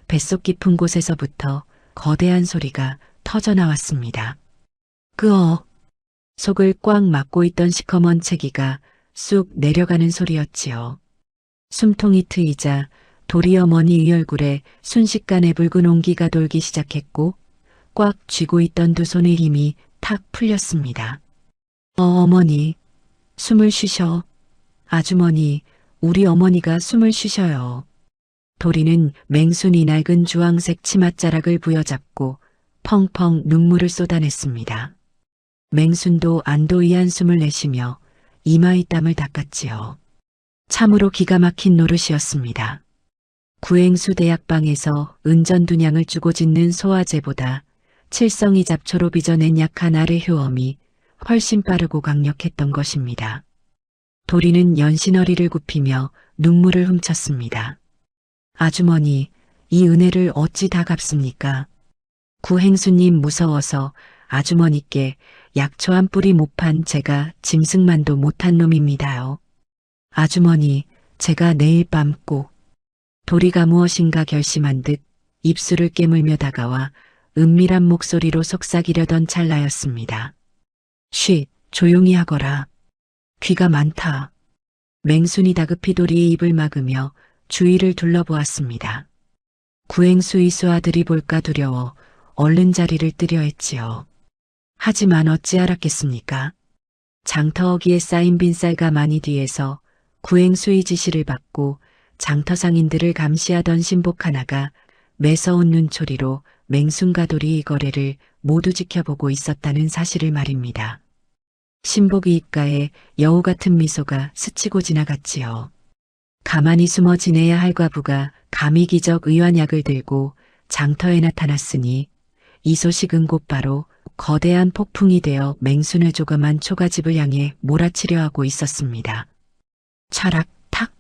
뱃속 깊은 곳에서부터 거대한 소리가 터져나왔습니다. 끄어. 속을 꽉 막고 있던 시커먼 채기가 쑥 내려가는 소리였지요. 숨통이 트이자 도리 어머니의 얼굴에 순식간에 붉은 온기가 돌기 시작했고 꽉 쥐고 있던 두 손의 힘이 탁 풀렸습니다. 어머니, 숨을 쉬셔. 아주머니, 우리 어머니가 숨을 쉬셔요. 도리는 맹순이 낡은 주황색 치맛자락을 부여잡고 펑펑 눈물을 쏟아냈습니다. 맹순도 안도의 한숨을 내쉬며 이마의 땀을 닦았지요. 참으로 기가 막힌 노릇이었습니다. 구행수 대약방에서 은전둔양을 주고 짓는 소화제보다 칠성이 잡초로 빚어낸 약 하나의 효험이 훨씬 빠르고 강력했던 것입니다. 도리는 연신어리를 굽히며 눈물을 훔쳤습니다. 아주머니, 이 은혜를 어찌 다 갚습니까? 구행수님 무서워서 아주머니께 약초 한 뿌리 못 판 제가 짐승만도 못한 놈입니다요. 아주머니, 제가 내일 밤 꼭. 도리가 무엇인가 결심한 듯 입술을 깨물며 다가와 은밀한 목소리로 속삭이려던 찰나였습니다. 쉿, 조용히 하거라. 귀가 많다. 맹순이 다급히 도리의 입을 막으며 주위를 둘러보았습니다. 구행수의 수아들이 볼까 두려워 얼른 자리를 뜨려 했지요. 하지만 어찌 알았겠습니까? 장터어기에 쌓인 빈쌀 가마니 뒤에서 구행수의 지시를 받고 장터 상인들을 감시하던 신복 하나가 매서운 눈초리로 맹순과 도리의 거래를 모두 지켜보고 있었다는 사실을 말입니다. 신복의 입가에 여우 같은 미소가 스치고 지나갔지요. 가만히 숨어 지내야 할 과부가 감히 기적 의환약을 들고 장터에 나타났으니 이 소식은 곧바로 거대한 폭풍이 되어 맹순의 조그만 초가집을 향해 몰아치려 하고 있었습니다. 철학 탁!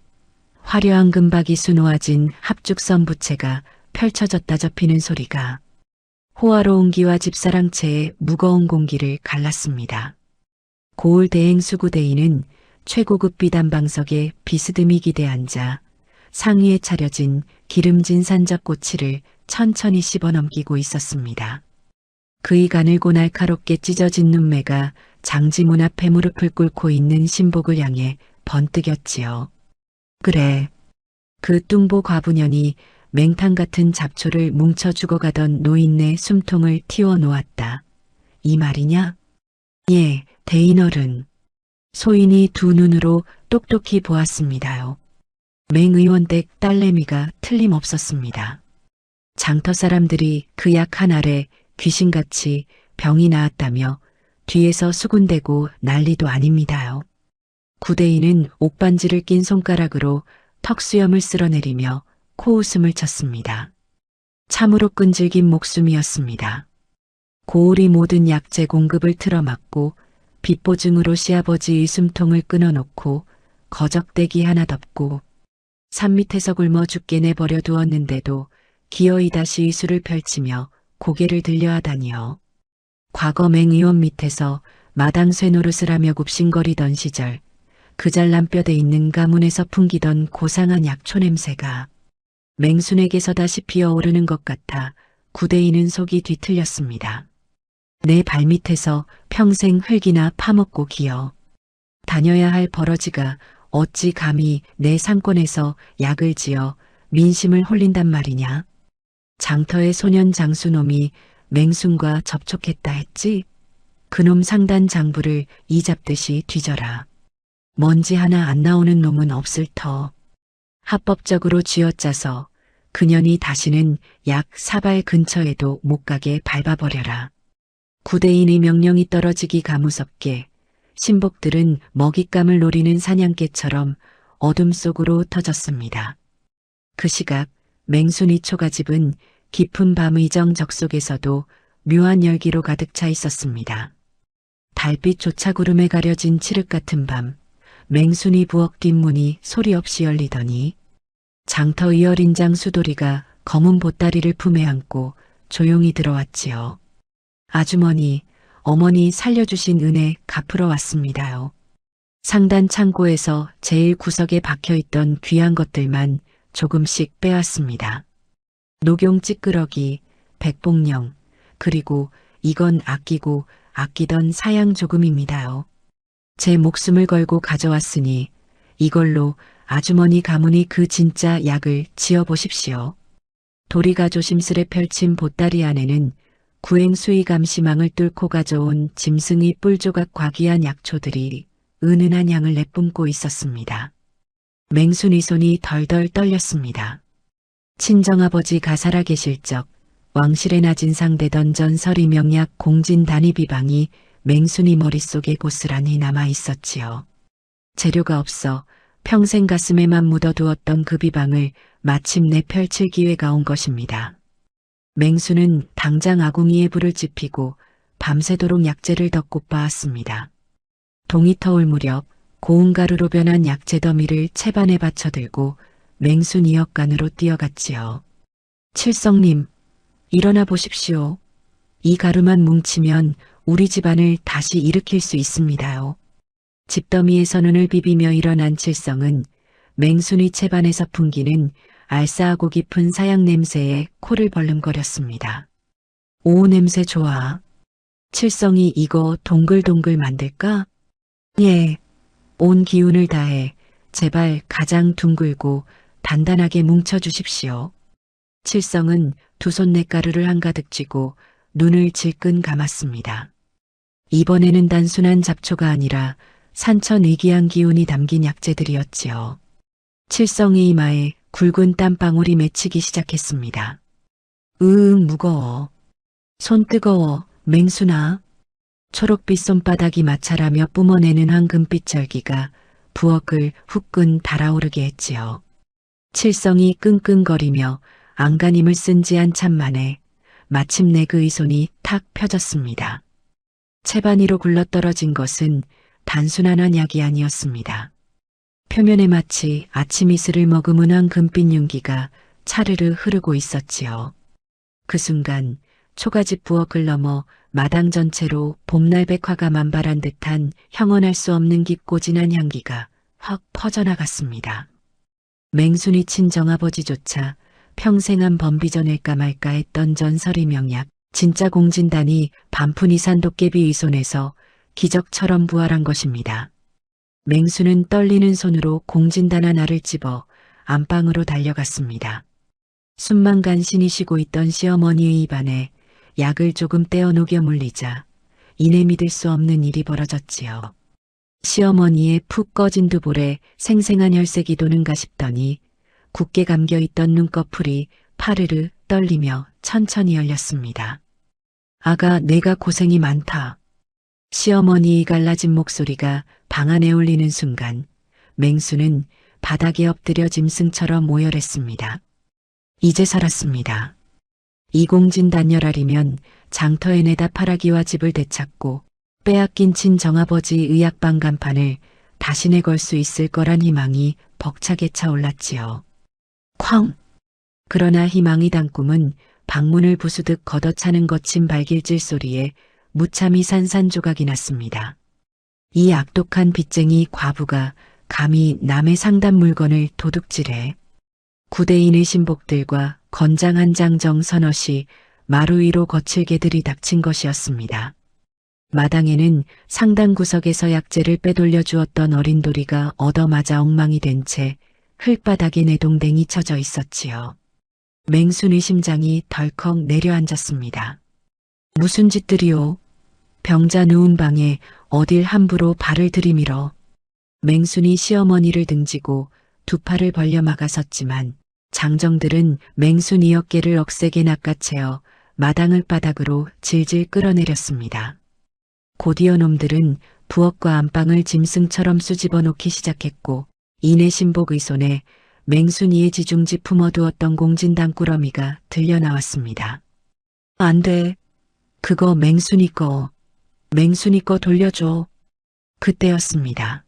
화려한 금박이 수놓아진 합죽선 부채가 펼쳐졌다 접히는 소리가 호화로운 기와 집사랑채의 무거운 공기를 갈랐습니다. 고을 대행 수구대인은 최고급 비단방석에 비스듬히 기대 앉아 상위에 차려진 기름진 산적꼬치를 천천히 씹어 넘기고 있었습니다. 그의 가늘고 날카롭게 찢어진 눈매가 장지문 앞에 무릎을 꿇고 있는 신복을 향해 번뜩였지요. 그래, 그 뚱보 과부년이 맹탕 같은 잡초를 뭉쳐 죽어가던 노인네 숨통을 틔워 놓았다. 이 말이냐? 예, 대인어른. 소인이 두 눈으로 똑똑히 보았습니다요. 맹의원 댁 딸내미가 틀림없었습니다. 장터 사람들이 그 약 한 알에 귀신같이 병이 나았다며 뒤에서 수군대고 난리도 아닙니다요. 구대인은 옥반지를 낀 손가락으로 턱수염을 쓸어내리며 코웃음을 쳤습니다. 참으로 끈질긴 목숨이었습니다. 고을이 모든 약재 공급을 틀어막고 빚보증으로 시아버지의 숨통을 끊어놓고 거적대기 하나 덮고 산 밑에서 굶어 죽게 내버려 두었는데도 기어이 다시 이술을 펼치며 고개를 들려하다니요. 과거 맹의원 밑에서 마당 쇠노릇을 하며 굽신거리던 시절 그 잘난 뼈대 있는 가문에서 풍기던 고상한 약초 냄새가 맹순에게서 다시 피어오르는 것 같아 구대인은 속이 뒤틀렸습니다. 내 발밑에서 평생 흙이나 파먹고 기어 다녀야 할 버러지가 어찌 감히 내 상권에서 약을 지어 민심을 홀린단 말이냐. 장터의 소년 장수놈이 맹순과 접촉했다 했지. 그놈 상단 장부를 이잡듯이 뒤져라. 먼지 하나 안 나오는 놈은 없을 터. 합법적으로 쥐어짜서 그년이 다시는 약 사발 근처에도 못 가게 밟아버려라. 구대인의 명령이 떨어지기 가무섭게 신복들은 먹잇감을 노리는 사냥개처럼 어둠 속으로 흩어졌습니다. 그 시각 맹순이 초가집은 깊은 밤의 정적 속에서도 묘한 열기로 가득 차 있었습니다. 달빛조차 구름에 가려진 칠흑 같은 밤, 맹순이 부엌 뒷문이 소리 없이 열리더니 장터의 어린 장 수돌이가 검은 보따리를 품에 안고 조용히 들어왔지요. 아주머니, 어머니 살려주신 은혜 갚으러 왔습니다요. 상단 창고에서 제일 구석에 박혀있던 귀한 것들만 조금씩 빼왔습니다. 녹용 찌끄러기, 백봉령, 그리고 이건 아끼고 아끼던 사양 조금입니다요. 제 목숨을 걸고 가져왔으니 이걸로 아주머니 가문이 그 진짜 약을 지어보십시오. 도리가 조심스레 펼친 보따리 안에는 구행수의 감시망을 뚫고 가져온 짐승의 뿔조각 과귀한 약초들이 은은한 향을 내뿜고 있었습니다. 맹순이 손이 덜덜 떨렸습니다. 친정아버지가 살아계실 적 왕실에 낮은 상대던 전설의 명약 공진단위 비방이 맹순이 머릿속에 고스란히 남아있었지요. 재료가 없어 평생 가슴에만 묻어두었던 그 비방을 마침내 펼칠 기회가 온 것입니다. 맹순은 당장 아궁이에 불을 지피고 밤새도록 약재를 덮고 빻았습니다. 동이 터올 무렵 고운 가루로 변한 약재 더미를 채반에 받쳐들고 맹순 이역간으로 뛰어갔지요. 칠성님, 일어나 보십시오. 이 가루만 뭉치면 우리 집안을 다시 일으킬 수 있습니다요. 집더미에서 눈을 비비며 일어난 칠성은 맹순의 채반에서 풍기는 알싸하고 깊은 사양 냄새에 코를 벌름거렸습니다. 오, 냄새 좋아. 칠성이 이거 동글동글 만들까? 예, 온 기운을 다해 제발 가장 둥글고 단단하게 뭉쳐주십시오. 칠성은 두 손 냇가루를 한가득 쥐고 눈을 질끈 감았습니다. 이번에는 단순한 잡초가 아니라 산천의기한 기운이 담긴 약재들이었지요. 칠성의 이마에 굵은 땀방울이 맺히기 시작했습니다. 무거워. 손 뜨거워, 맹순아. 초록빛 손바닥이 마찰하며 뿜어내는 황금빛 절기가 부엌을 후끈 달아오르게 했지요. 칠성이 끙끙거리며 안간힘을 쓴 지 한참 만에 마침내 그의 손이 탁 펴졌습니다. 채반 위로 굴러떨어진 것은 단순한 한약이 아니었습니다. 표면에 마치 아침 이슬을 머금은 황금빛 윤기가 차르르 흐르고 있었지요. 그 순간 초가집 부엌을 넘어 마당 전체로 봄날 백화가 만발한 듯한 형언할 수 없는 깊고 진한 향기가 확 퍼져나갔습니다. 맹순이 친정아버지조차 평생 한 범비전일까 말까 했던 전설의 명약 진짜 공진단이 반푼이산 도깨비의 손에서 기적처럼 부활한 것입니다. 맹수는 떨리는 손으로 공진단 하나를 집어 안방으로 달려갔습니다. 숨만 간신히 쉬고 있던 시어머니의 입안에 약을 조금 떼어 녹여 물리자 이내 믿을 수 없는 일이 벌어졌지요. 시어머니의 푹 꺼진 두 볼에 생생한 혈색이 도는가 싶더니 굳게 감겨있던 눈꺼풀이 파르르 떨리며 천천히 열렸습니다. 아가, 내가 고생이 많다. 시어머니의 갈라진 목소리가 방 안에 울리는 순간 맹수는 바닥에 엎드려 짐승처럼 오열했습니다. 이제 살았습니다. 이공진 단열알이면 장터에 내다 파라기와 집을 되찾고 빼앗긴 친정아버지 의약방 간판을 다시 내걸 수 있을 거란 희망이 벅차게 차올랐지요. 쾅! 그러나 희망이 단 꿈은 방문을 부수듯 걷어차는 거친 발길질 소리에 무참히 산산조각이 났습니다. 이 악독한 빚쟁이 과부가 감히 남의 상담 물건을 도둑질해 구대인의 신복들과 건장 한 장 정 서너시 마루 위로 거칠게 들이닥친 것이었습니다. 마당에는 상당 구석에서 약재를 빼돌려 주었던 어린 도리가 얻어맞아 엉망이 된 채 흙바닥에 내동댕이 쳐져 있었지요. 맹순의 심장이 덜컥 내려앉았습니다. 무슨 짓들이오? 병자 누운 방에 어딜 함부로 발을 들이밀어. 맹순이 시어머니를 등지고 두 팔을 벌려 막아섰지만 장정들은 맹순이 어깨를 억세게 낚아채어 마당을 바닥으로 질질 끌어내렸습니다. 곧이어 놈들은 부엌과 안방을 짐승처럼 수집어 놓기 시작했고 이내 신복의 손에 맹순이의 지중지 품어두었던 공진당 꾸러미가 들려나왔습니다. 안 돼. 그거 맹순이 거. 맹순이 거 돌려줘. 그때였습니다.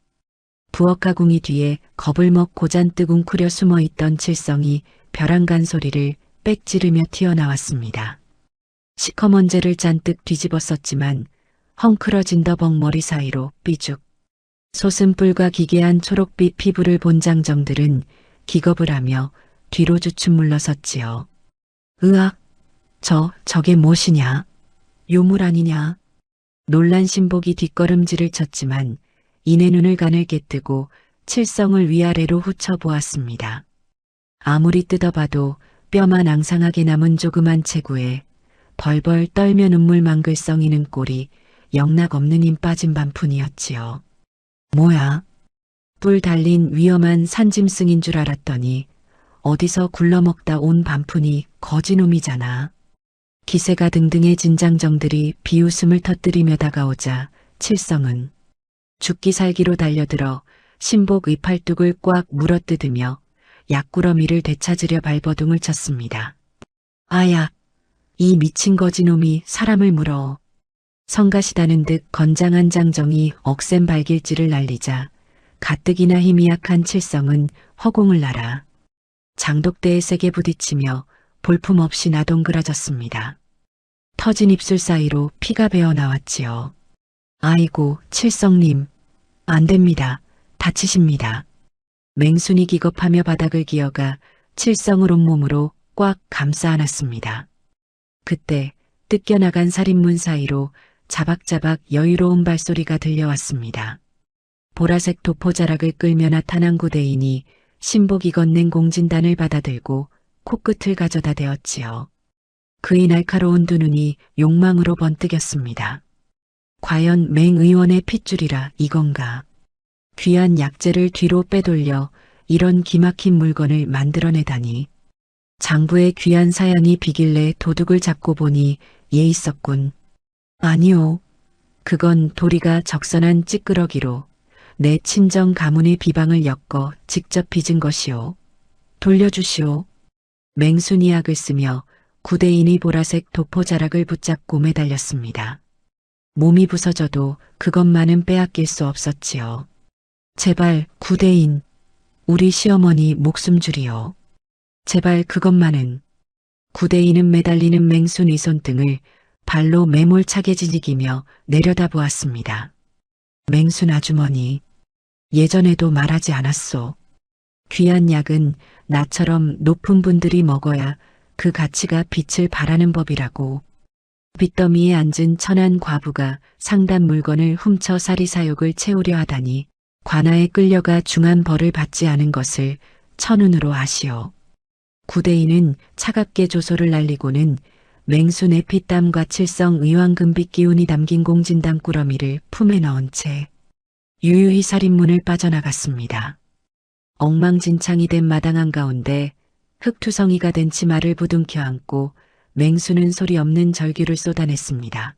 부엌 가궁이 뒤에 겁을 먹고 잔뜩 웅크려 숨어있던 칠성이 벼랑간 소리를 빽 지르며 튀어나왔습니다. 시커먼 재를 잔뜩 뒤집었었지만 헝클어진 더벅 머리 사이로 삐죽. 소슴뿔과 기괴한 초록빛 피부를 본 장정들은 기겁을 하며 뒤로 주춤 물러섰지요. 으악! 저게 무엇이냐? 요물 아니냐? 놀란 신복이 뒷걸음질을 쳤지만 이내 눈을 가늘게 뜨고 칠성을 위아래로 훑어보았습니다. 아무리 뜯어봐도 뼈만 앙상하게 남은 조그만 체구에 벌벌 떨며 눈물 망글썽이는 꼴이 영락없는 힘 빠진 반푼이었지요. 뭐야? 뿔 달린 위험한 산짐승인 줄 알았더니 어디서 굴러먹다 온 반푼이 거지놈이잖아. 기세가 등등해진 장정들이 비웃음을 터뜨리며 다가오자 칠성은 죽기 살기로 달려들어 신복의 팔뚝을 꽉 물어뜯으며 약구러미를 되찾으려 발버둥을 쳤습니다. 아야! 이 미친 거지놈이 사람을 물어. 성가시다는 듯 건장한 장정이 억센 발길질을 날리자 가뜩이나 힘이 약한 칠성은 허공을 날아 장독대에 세게 부딪히며 볼품없이 나동그라졌습니다. 터진 입술 사이로 피가 배어 나왔지요. 아이고, 칠성님. 안 됩니다. 다치십니다. 맹순이 기겁하며 바닥을 기어가 칠성을 온몸으로 꽉 감싸 안았습니다. 그때 뜯겨나간 살인문 사이로 자박자박 여유로운 발소리가 들려왔습니다. 보라색 도포자락을 끌며 나타난 구대인이 신복이 건넨 공진단을 받아들고 코끝을 가져다 대었지요. 그의 날카로운 두 눈이 욕망으로 번뜩였습니다. 과연 맹의원의 핏줄이라 이건가? 귀한 약재를 뒤로 빼돌려 이런 기막힌 물건을 만들어내다니. 장부의 귀한 사양이 비길래 도둑을 잡고 보니 얘 있었군. 아니요. 그건 도리가 적선한 찌끄러기로 내 친정 가문의 비방을 엮어 직접 빚은 것이오. 돌려주시오. 맹순이 약을 쓰며 구대인이 보라색 도포자락을 붙잡고 매달렸습니다. 몸이 부서져도 그것만은 빼앗길 수 없었지요. 제발 구대인, 우리 시어머니 목숨 줄이오. 제발 그것만은. 구대인은 매달리는 맹순의 손등을 발로 매몰차게 지지기며 내려다보았습니다. 맹순 아주머니, 예전에도 말하지 않았소. 귀한 약은 나처럼 높은 분들이 먹어야 그 가치가 빛을 발하는 법이라고. 빚더미에 앉은 천한 과부가 상단 물건을 훔쳐 사리사욕을 채우려 하다니 관아에 끌려가 중한 벌을 받지 않은 것을 천운으로 아시오. 구대인은 차갑게 조소를 날리고는 맹순의 피땀과 칠성 의왕금빛 기운이 담긴 공진당 꾸러미를 품에 넣은 채 유유히 살인문을 빠져나갔습니다. 엉망진창이 된 마당 한가운데 흙투성이가 된 치마를 부둥켜 안고 맹순은 소리 없는 절규를 쏟아냈습니다.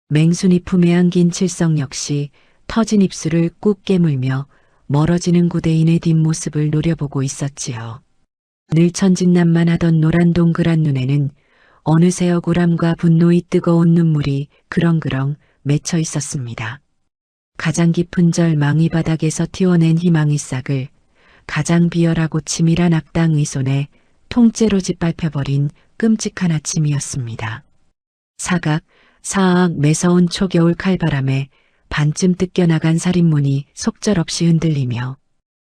맹순이 품에 안긴 칠성 역시 터진 입술을 꾹 깨물며 멀어지는 구대인의 뒷모습을 노려보고 있었지요. 늘 천진난만하던 노란 동그란 눈에는 어느새 억울함과 분노의 뜨거운 눈물이 그렁그렁 맺혀 있었습니다. 가장 깊은 절망이 바닥에서 튀어낸 희망의 싹을 가장 비열하고 치밀한 악당의 손에 통째로 짓밟혀버린 끔찍한 아침이었습니다. 사각, 사악 매서운 초겨울 칼바람에 반쯤 뜯겨나간 살인문이 속절없이 흔들리며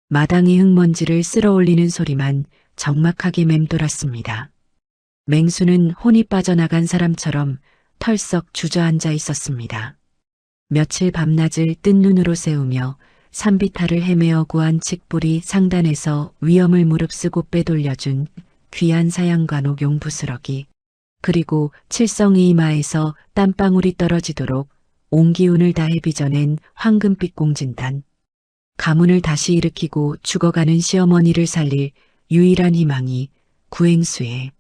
마당의 흙먼지를 쓸어올리는 소리만 적막하게 맴돌았습니다. 맹수는 혼이 빠져나간 사람처럼 털썩 주저앉아 있었습니다. 며칠 밤낮을 뜬 눈으로 세우며 산비탈을 헤매어 구한 칡뿌리 상단에서 위험을 무릅쓰고 빼돌려준 귀한 사양관옥 용부스러기, 그리고 칠성의 이마에서 땀방울이 떨어지도록 온 기운을 다해 빚어낸 황금빛 공진단, 가문을 다시 일으키고 죽어가는 시어머니를 살릴 유일한 희망이 구행수의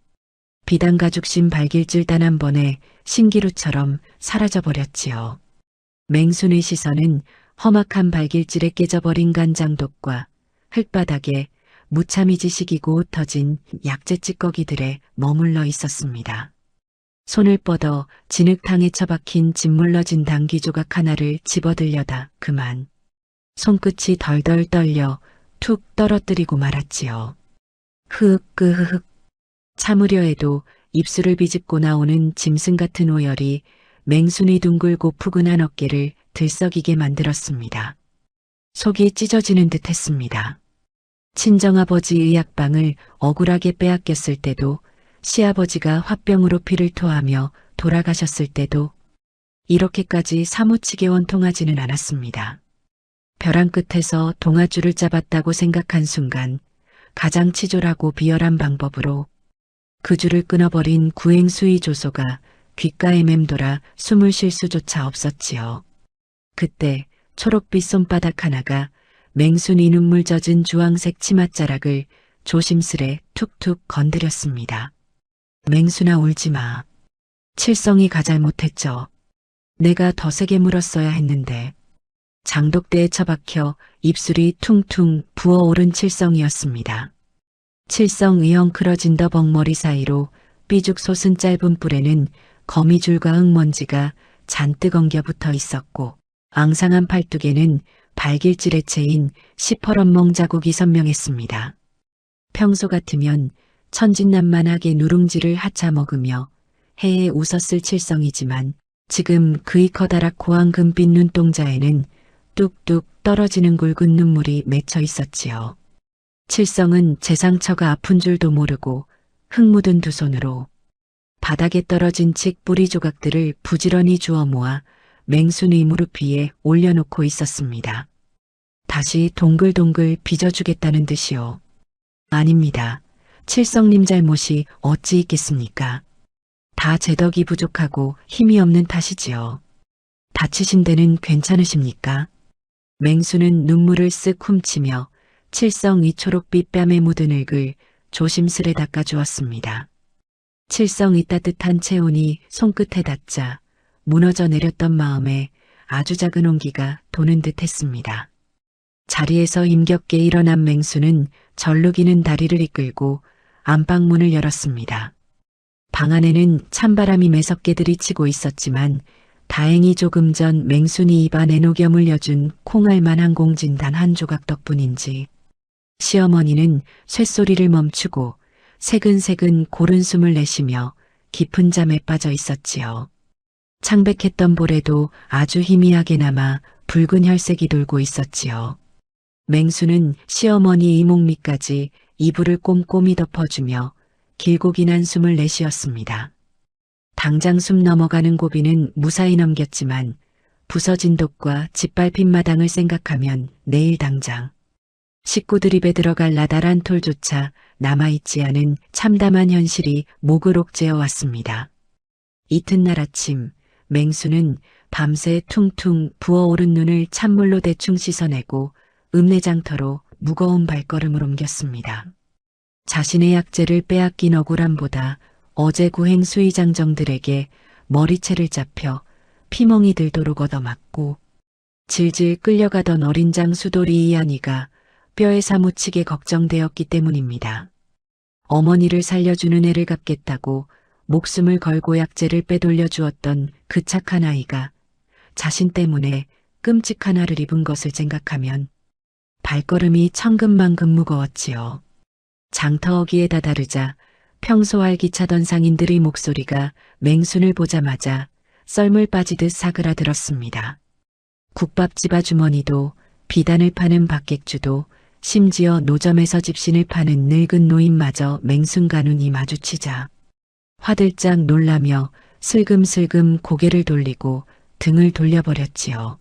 비단가죽신 발길질 단 한 번에 신기루처럼 사라져버렸지요. 맹순의 시선은 험악한 발길질에 깨져버린 간장독과 흙바닥에 무참히 지식이고 흩어진 약재 찌꺼기들에 머물러 있었습니다. 손을 뻗어 진흙탕에 처박힌 짓물러진 당귀 조각 하나를 집어들려다 그만 손끝이 덜덜 떨려 툭 떨어뜨리고 말았지요. 흐흑 참으려 해도 입술을 비집고 나오는 짐승 같은 오열이 맹순의 둥글고 푸근한 어깨를 들썩이게 만들었습니다. 속이 찢어지는 듯 했습니다. 친정아버지의 약방을 억울하게 빼앗겼을 때도, 시아버지가 화병으로 피를 토하며 돌아가셨을 때도 이렇게까지 사무치게 원통하지는 않았습니다. 벼랑 끝에서 동아줄을 잡았다고 생각한 순간 가장 치졸하고 비열한 방법으로 그 줄을 끊어버린 구행수의 조소가 귓가에 맴돌아 숨을 쉴 수조차 없었지요. 그때 초록빛 손바닥 하나가 맹순이 눈물 젖은 주황색 치맛자락을 조심스레 툭툭 건드렸습니다. 맹순아, 울지마. 칠성이 가잘못했죠. 내가 더 세게 물었어야 했는데. 장독대에 처박혀 입술이 퉁퉁 부어오른 칠성이었습니다. 칠성의 엉클어진 더벅머리 사이로 삐죽 솟은 짧은 뿔에는 거미줄과 흙먼지가 잔뜩 엉겨 붙어 있었고, 앙상한 팔뚝에는 발길질에 채인 시퍼런 멍자국이 선명했습니다. 평소 같으면 천진난만하게 누룽지를 하차 먹으며 해에 웃었을 칠성이지만 지금 그의 커다랗고 황금빛 눈동자에는 뚝뚝 떨어지는 굵은 눈물이 맺혀 있었지요. 칠성은 제 상처가 아픈 줄도 모르고 흙 묻은 두 손으로 바닥에 떨어진 칡 뿌리 조각들을 부지런히 주워 모아 맹순의 무릎 위에 올려놓고 있었습니다. 다시 동글동글 빚어주겠다는 듯이요. 아닙니다. 칠성님 잘못이 어찌 있겠습니까? 다 제 덕이 부족하고 힘이 없는 탓이지요. 다치신 데는 괜찮으십니까? 맹수는 눈물을 쓱 훔치며 칠성의 초록빛 뺨에 묻은 흙을 조심스레 닦아주었습니다. 칠성의 따뜻한 체온이 손끝에 닿자 무너져 내렸던 마음에 아주 작은 온기가 도는 듯 했습니다. 자리에서 힘겹게 일어난 맹수는 절룩이는 다리를 이끌고 안방문을 열었습니다. 방 안에는 찬바람이 매섭게 들이치고 있었지만 다행히 조금 전 맹순이 입안에 녹여 물려준 콩알만한 공진단 한 조각 덕분인지 시어머니는 쇳소리를 멈추고 새근새근 고른 숨을 내쉬며 깊은 잠에 빠져 있었지요. 창백했던 볼에도 아주 희미하게 남아 붉은 혈색이 돌고 있었지요. 맹수는 시어머니 이목 밑까지 이불을 꼼꼼히 덮어주며 길고 긴 한숨을 내쉬었습니다. 당장 숨 넘어가는 고비는 무사히 넘겼지만 부서진 독과 짓밟힌 마당을 생각하면 내일 당장 식구들 입에 들어갈 나달한 톨조차 남아있지 않은 참담한 현실이 목을 옥죄어 왔습니다. 이튿날 아침 맹수는 밤새 퉁퉁 부어오른 눈을 찬물로 대충 씻어내고 읍내장터로 무거운 발걸음을 옮겼습니다. 자신의 약재를 빼앗긴 억울함보다 어제 구행 수의장정들에게 머리채를 잡혀 피멍이 들도록 얻어맞고 질질 끌려가던 어린 장 수돌이 이한이가 뼈에 사무치게 걱정되었기 때문입니다. 어머니를 살려주는 애를 갚겠다고 목숨을 걸고 약재를 빼돌려 주었던 그 착한 아이가 자신 때문에 끔찍한 화를 입은 것을 생각하면 발걸음이 천근만근 무거웠지요. 장터어기에 다다르자 평소 활기차던 상인들의 목소리가 맹순을 보자마자 썰물 빠지듯 사그라들었습니다. 국밥집 아주머니도 비단을 파는 박객주도 심지어 노점에서 집신을 파는 늙은 노인마저 맹순과 눈이 마주치자 화들짝 놀라며 슬금슬금 고개를 돌리고 등을 돌려버렸지요.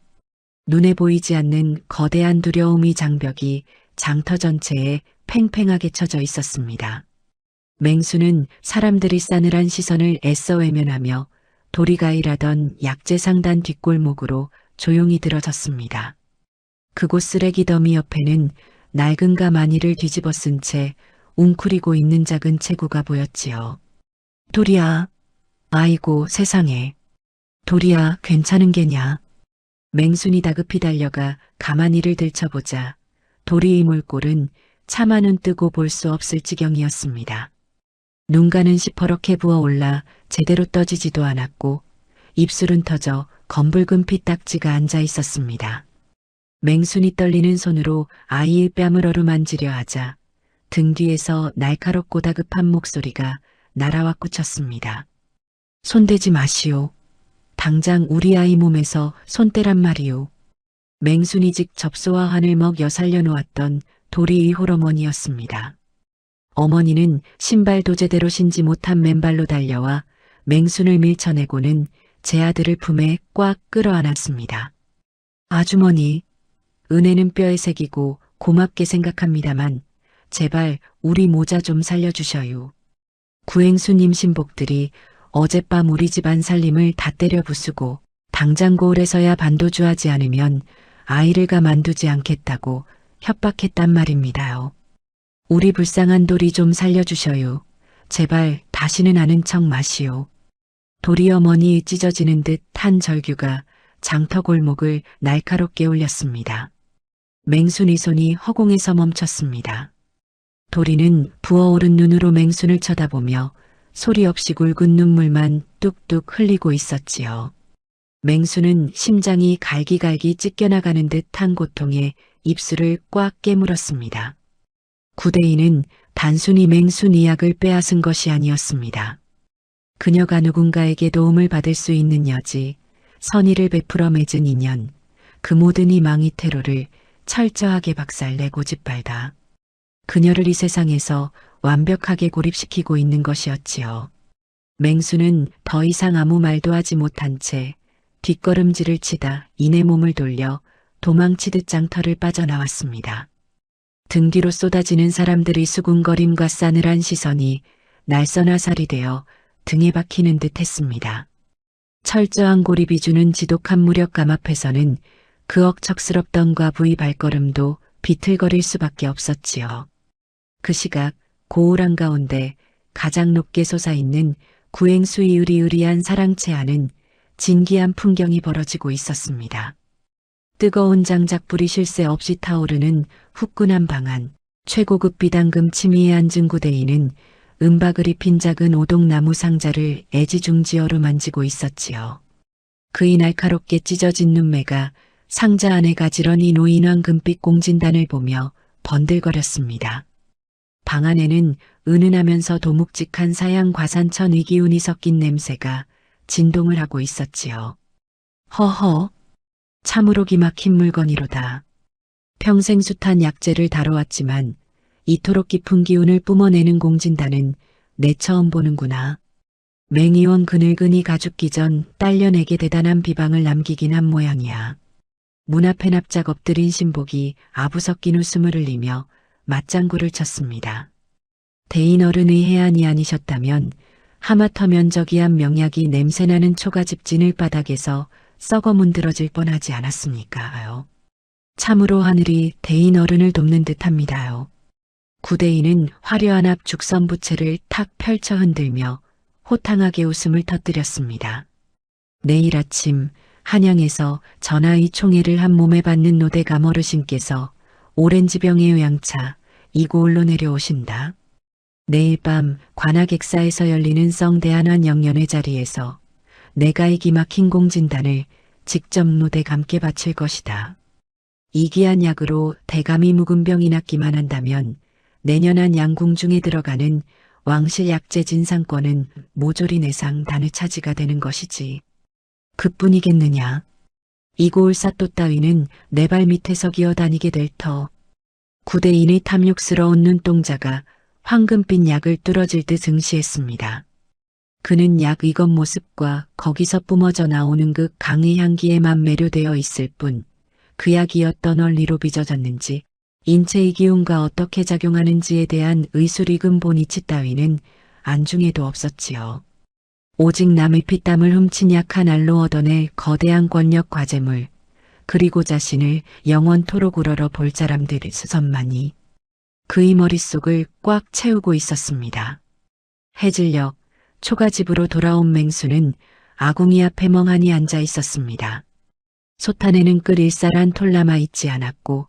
눈에 보이지 않는 거대한 두려움의 장벽이 장터 전체에 팽팽하게 쳐져 있었습니다. 맹수는 사람들이 싸늘한 시선을 애써 외면하며 도리가 일하던 약재 상단 뒷골목으로 조용히 들어섰습니다. 그곳 쓰레기 더미 옆에는 낡은 가마니를 뒤집어 쓴 채 웅크리고 있는 작은 체구가 보였지요. 도리야, 아이고 세상에. 도리야, 괜찮은 게냐? 맹순이 다급히 달려가 가마니를 들춰보자 도리의 몰골은 차마 눈 뜨고 볼 수 없을 지경이었습니다. 눈가는 시퍼렇게 부어올라 제대로 떠지지도 않았고 입술은 터져 검붉은 피딱지가 앉아 있었습니다. 맹순이 떨리는 손으로 아이의 뺨을 어루만지려 하자 등 뒤에서 날카롭고 다급한 목소리가 날아와 꽂혔습니다. 손대지 마시오. 당장 우리 아이 몸에서 손 떼란 말이오. 맹순이 직 접소와 한을 먹여 살려놓았던 도리의 홀어머니였습니다. 어머니는 신발도 제대로 신지 못한 맨발로 달려와 맹순을 밀쳐내고는 제 아들을 품에 꽉 끌어안았습니다. 아주머니, 은혜는 뼈에 새기고 고맙게 생각합니다만 제발 우리 모자 좀 살려주셔요. 구행수님 신복들이 어젯밤 우리 집안 살림을 다 때려 부수고 당장 고을에서야 반도주하지 않으면 아이를 가만두지 않겠다고 협박했단 말입니다요. 우리 불쌍한 도리 좀 살려주셔요. 제발 다시는 아는 척 마시오. 도리 어머니의 찢어지는 듯 한 절규가 장터 골목을 날카롭게 울렸습니다. 맹순이 손이 허공에서 멈췄습니다. 도리는 부어오른 눈으로 맹순을 쳐다보며 소리 없이 굵은 눈물만 뚝뚝 흘리고 있었지요. 맹순은 심장이 갈기갈기 찢겨나가는 듯한 고통에 입술을 꽉 깨물었습니다. 구대인은 단순히 맹순 이약을 빼앗은 것이 아니었습니다. 그녀가 누군가에게 도움을 받을 수 있는 여지, 선의를 베풀어 맺은 인연, 그 모든 희망의 테러를 철저하게 박살내고 짓밟다 그녀를 이 세상에서 완벽하게 고립시키고 있는 것이었지요. 맹수는 더 이상 아무 말도 하지 못한 채 뒷걸음질을 치다 이내 몸을 돌려 도망치듯 장터를 빠져나왔습니다. 등 뒤로 쏟아지는 사람들의 수군거림과 싸늘한 시선이 날선화살이 되어 등에 박히는 듯 했습니다. 철저한 고립이 주는 지독한 무력감 앞에서는 그 억척스럽던 과부의 발걸음도 비틀거릴 수밖에 없었지요. 그 시각 고울 한가운데 가장 높게 솟아있는 구행수의 으리으리한 사랑채 안은 진기한 풍경이 벌어지고 있었습니다. 뜨거운 장작불이 쉴 새 없이 타오르는 후끈한 방안, 최고급 비단금 침위에 앉은 구대인은 은박을 입힌 작은 오동나무 상자를 애지중지어로 만지고 있었지요. 그의 날카롭게 찢어진 눈매가 상자 안에 가지런히 놓인 황금빛 공진단을 보며 번들거렸습니다. 방 안에는 은은하면서 도묵직한 사양 과산천의 기운이 섞인 냄새가 진동을 하고 있었지요. 허허, 참으로 기막힌 물건이로다. 평생 숱한 약재를 다뤄왔지만 이토록 깊은 기운을 뿜어내는 공진단은 내 처음 보는구나. 맹의원 그늙은이 가죽기 전 딸려내게 대단한 비방을 남기긴 한 모양이야. 문 앞에 납작 엎드린 신복이 아부 섞인 웃음을 흘리며 맞장구를 쳤습니다. 대인 어른의 해안이 아니셨다면 하마터 면적이한 명약이 냄새나는 초가집 진을 바닥에서 썩어 문드러질 뻔하지 않았습니까요? 참으로 하늘이 대인 어른을 돕는 듯합니다요. 구대인은 화려한 앞 죽선 부채를 탁 펼쳐 흔들며 호탕하게 웃음을 터뜨렸습니다. 내일 아침 한양에서 전하의 총애를 한 몸에 받는 노대감 어르신께서 오렌지병의 요양차 이고을로 내려오신다. 내일 밤 관악액사에서 열리는 성대한환 영년회 자리에서 내가 이 기막힌 공진단을 직접 노대감께 바칠 것이다. 이기한 약으로 대감이 묵은 병이 낫기만 한다면 내년 한 양궁중에 들어가는 왕실 약재 진상권은 모조리 내상 단의 차지가 되는 것이지. 그뿐이겠느냐. 이고을 사또 따위는 내 발 밑에서 기어다니게 될 터. 구대인의 탐욕스러운 눈동자가 황금빛 약을 뚫어질 듯 응시했습니다. 그는 약 익은 모습과 거기서 뿜어져 나오는 그 강의 향기에만 매료되어 있을 뿐 그 약이 어떤 원리로 빚어졌는지 인체의 기운과 어떻게 작용하는지에 대한 의술 익은 본이치 따위는 안중에도 없었지요. 오직 남의 피땀을 훔친 약 하나로 얻어낼 거대한 권력 과제물, 그리고 자신을 영원토록 우러러 볼 사람들의 수선만이 그의 머릿속을 꽉 채우고 있었습니다. 해질녘 초가집으로 돌아온 맹수는 아궁이 앞에 멍하니 앉아 있었습니다. 솥안에는 끓일 쌀한 톨 남아 있지 않았고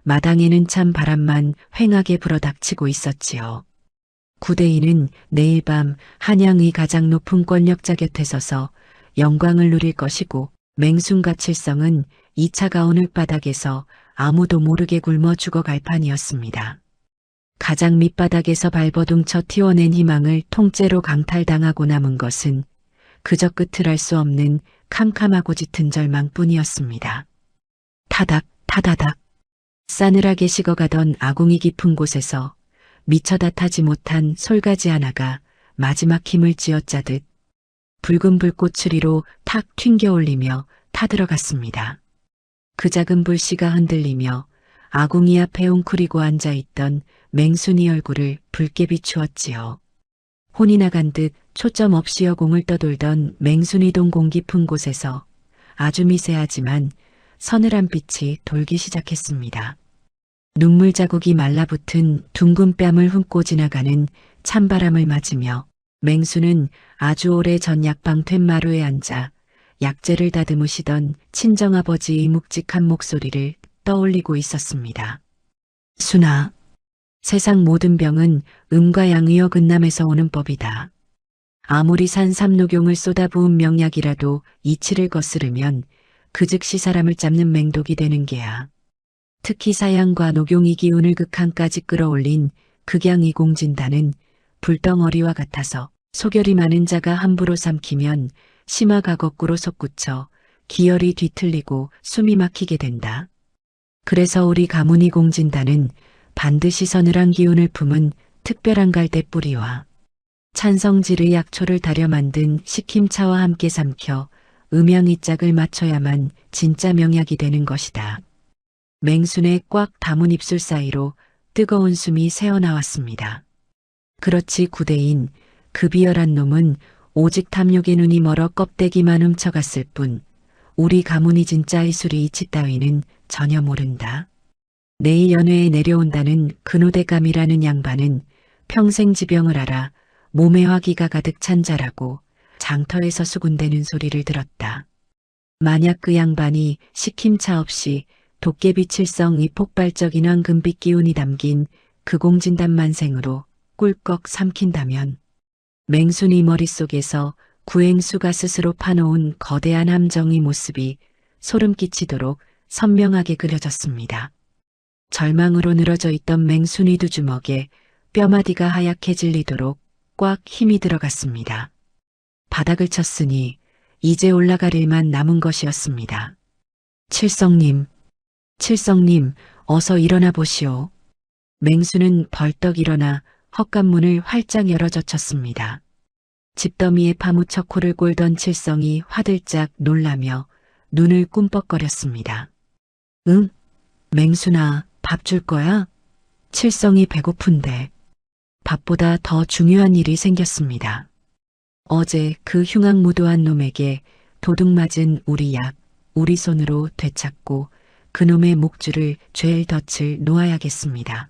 마당에는 찬 바람만 휑하게 불어닥치고 있었지요. 구대인은 내일 밤 한양의 가장 높은 권력자 곁에 서서 영광을 누릴 것이고 맹순과 칠성은 2차 가온을 바닥에서 아무도 모르게 굶어 죽어갈 판이었습니다. 가장 밑바닥에서 발버둥쳐 튀어낸 희망을 통째로 강탈당하고 남은 것은 그저 끝을 알 수 없는 캄캄하고 짙은 절망뿐이었습니다. 타닥 타다닥 싸늘하게 식어가던 아궁이 깊은 곳에서 미처 다 타지 못한 솔가지 하나가 마지막 힘을 쥐어짜듯 붉은 불꽃추리로 탁 튕겨올리며 타들어갔습니다. 그 작은 불씨가 흔들리며 아궁이 앞에 웅크리고 앉아있던 맹순이 얼굴을 붉게 비추었지요. 혼이 나간 듯 초점 없이 여공을 떠돌던 맹순이동 공 깊은 곳에서 아주 미세하지만 서늘한 빛이 돌기 시작했습니다. 눈물 자국이 말라붙은 둥근 뺨을 훑고 지나가는 찬바람을 맞으며 맹수는 아주 오래 전 약방 툇마루에 앉아 약재를 다듬으시던 친정아버지의 묵직한 목소리를 떠올리고 있었습니다. 순아, 세상 모든 병은 음과 양의 어긋남에서 오는 법이다. 아무리 산삼녹용을 쏟아부은 명약이라도 이치를 거스르면 그 즉시 사람을 잡는 맹독이 되는 게야. 특히 사양과 녹용이 기운을 극한까지 끌어올린 극양이 공진단은 불덩어리와 같아서 소결이 많은 자가 함부로 삼키면 심화가 거꾸로 솟구쳐 기혈이 뒤틀리고 숨이 막히게 된다. 그래서 우리 가문이 공진단은 반드시 서늘한 기운을 품은 특별한 갈대뿌리와 찬성질의 약초를 달여 만든 식힘차와 함께 삼켜 음양의 짝을 맞춰야만 진짜 명약이 되는 것이다. 맹순의 꽉 담은 입술 사이로 뜨거운 숨이 새어나왔습니다. 그렇지 구대인, 그 비열한 놈은 오직 탐욕의 눈이 멀어 껍데기만 훔쳐갔을 뿐 우리 가문이 진짜 이술이 이치 따위는 전혀 모른다. 내일 연회에 내려온다는 근호대감이라는 양반은 평생 지병을 알아 몸에 화기가 가득 찬 자라고 장터에서 수군대는 소리를 들었다. 만약 그 양반이 식힘차 없이 도깨비 칠성의 폭발적인 황금빛 기운이 담긴 그 공진단 만생으로 꿀꺽 삼킨다면 맹순이 머릿속에서 구행수가 스스로 파놓은 거대한 함정의 모습이 소름 끼치도록 선명하게 그려졌습니다. 절망으로 늘어져 있던 맹순이 두 주먹에 뼈마디가 하얗게 질리도록 꽉 힘이 들어갔습니다. 바닥을 쳤으니 이제 올라갈 일만 남은 것이었습니다. 칠성님, 칠성님, 어서 일어나 보시오. 맹수는 벌떡 일어나 헛간문을 활짝 열어젖혔습니다. 집더미에 파묻혀 코를 골던 칠성이 화들짝 놀라며 눈을 꿈뻑거렸습니다. 응? 맹순아, 밥 줄 거야? 칠성이 배고픈데 밥보다 더 중요한 일이 생겼습니다. 어제 그 흉악무도한 놈에게 도둑맞은 우리 약, 우리 손으로 되찾고 그놈의 목줄을 죄일 덫을 놓아야겠습니다.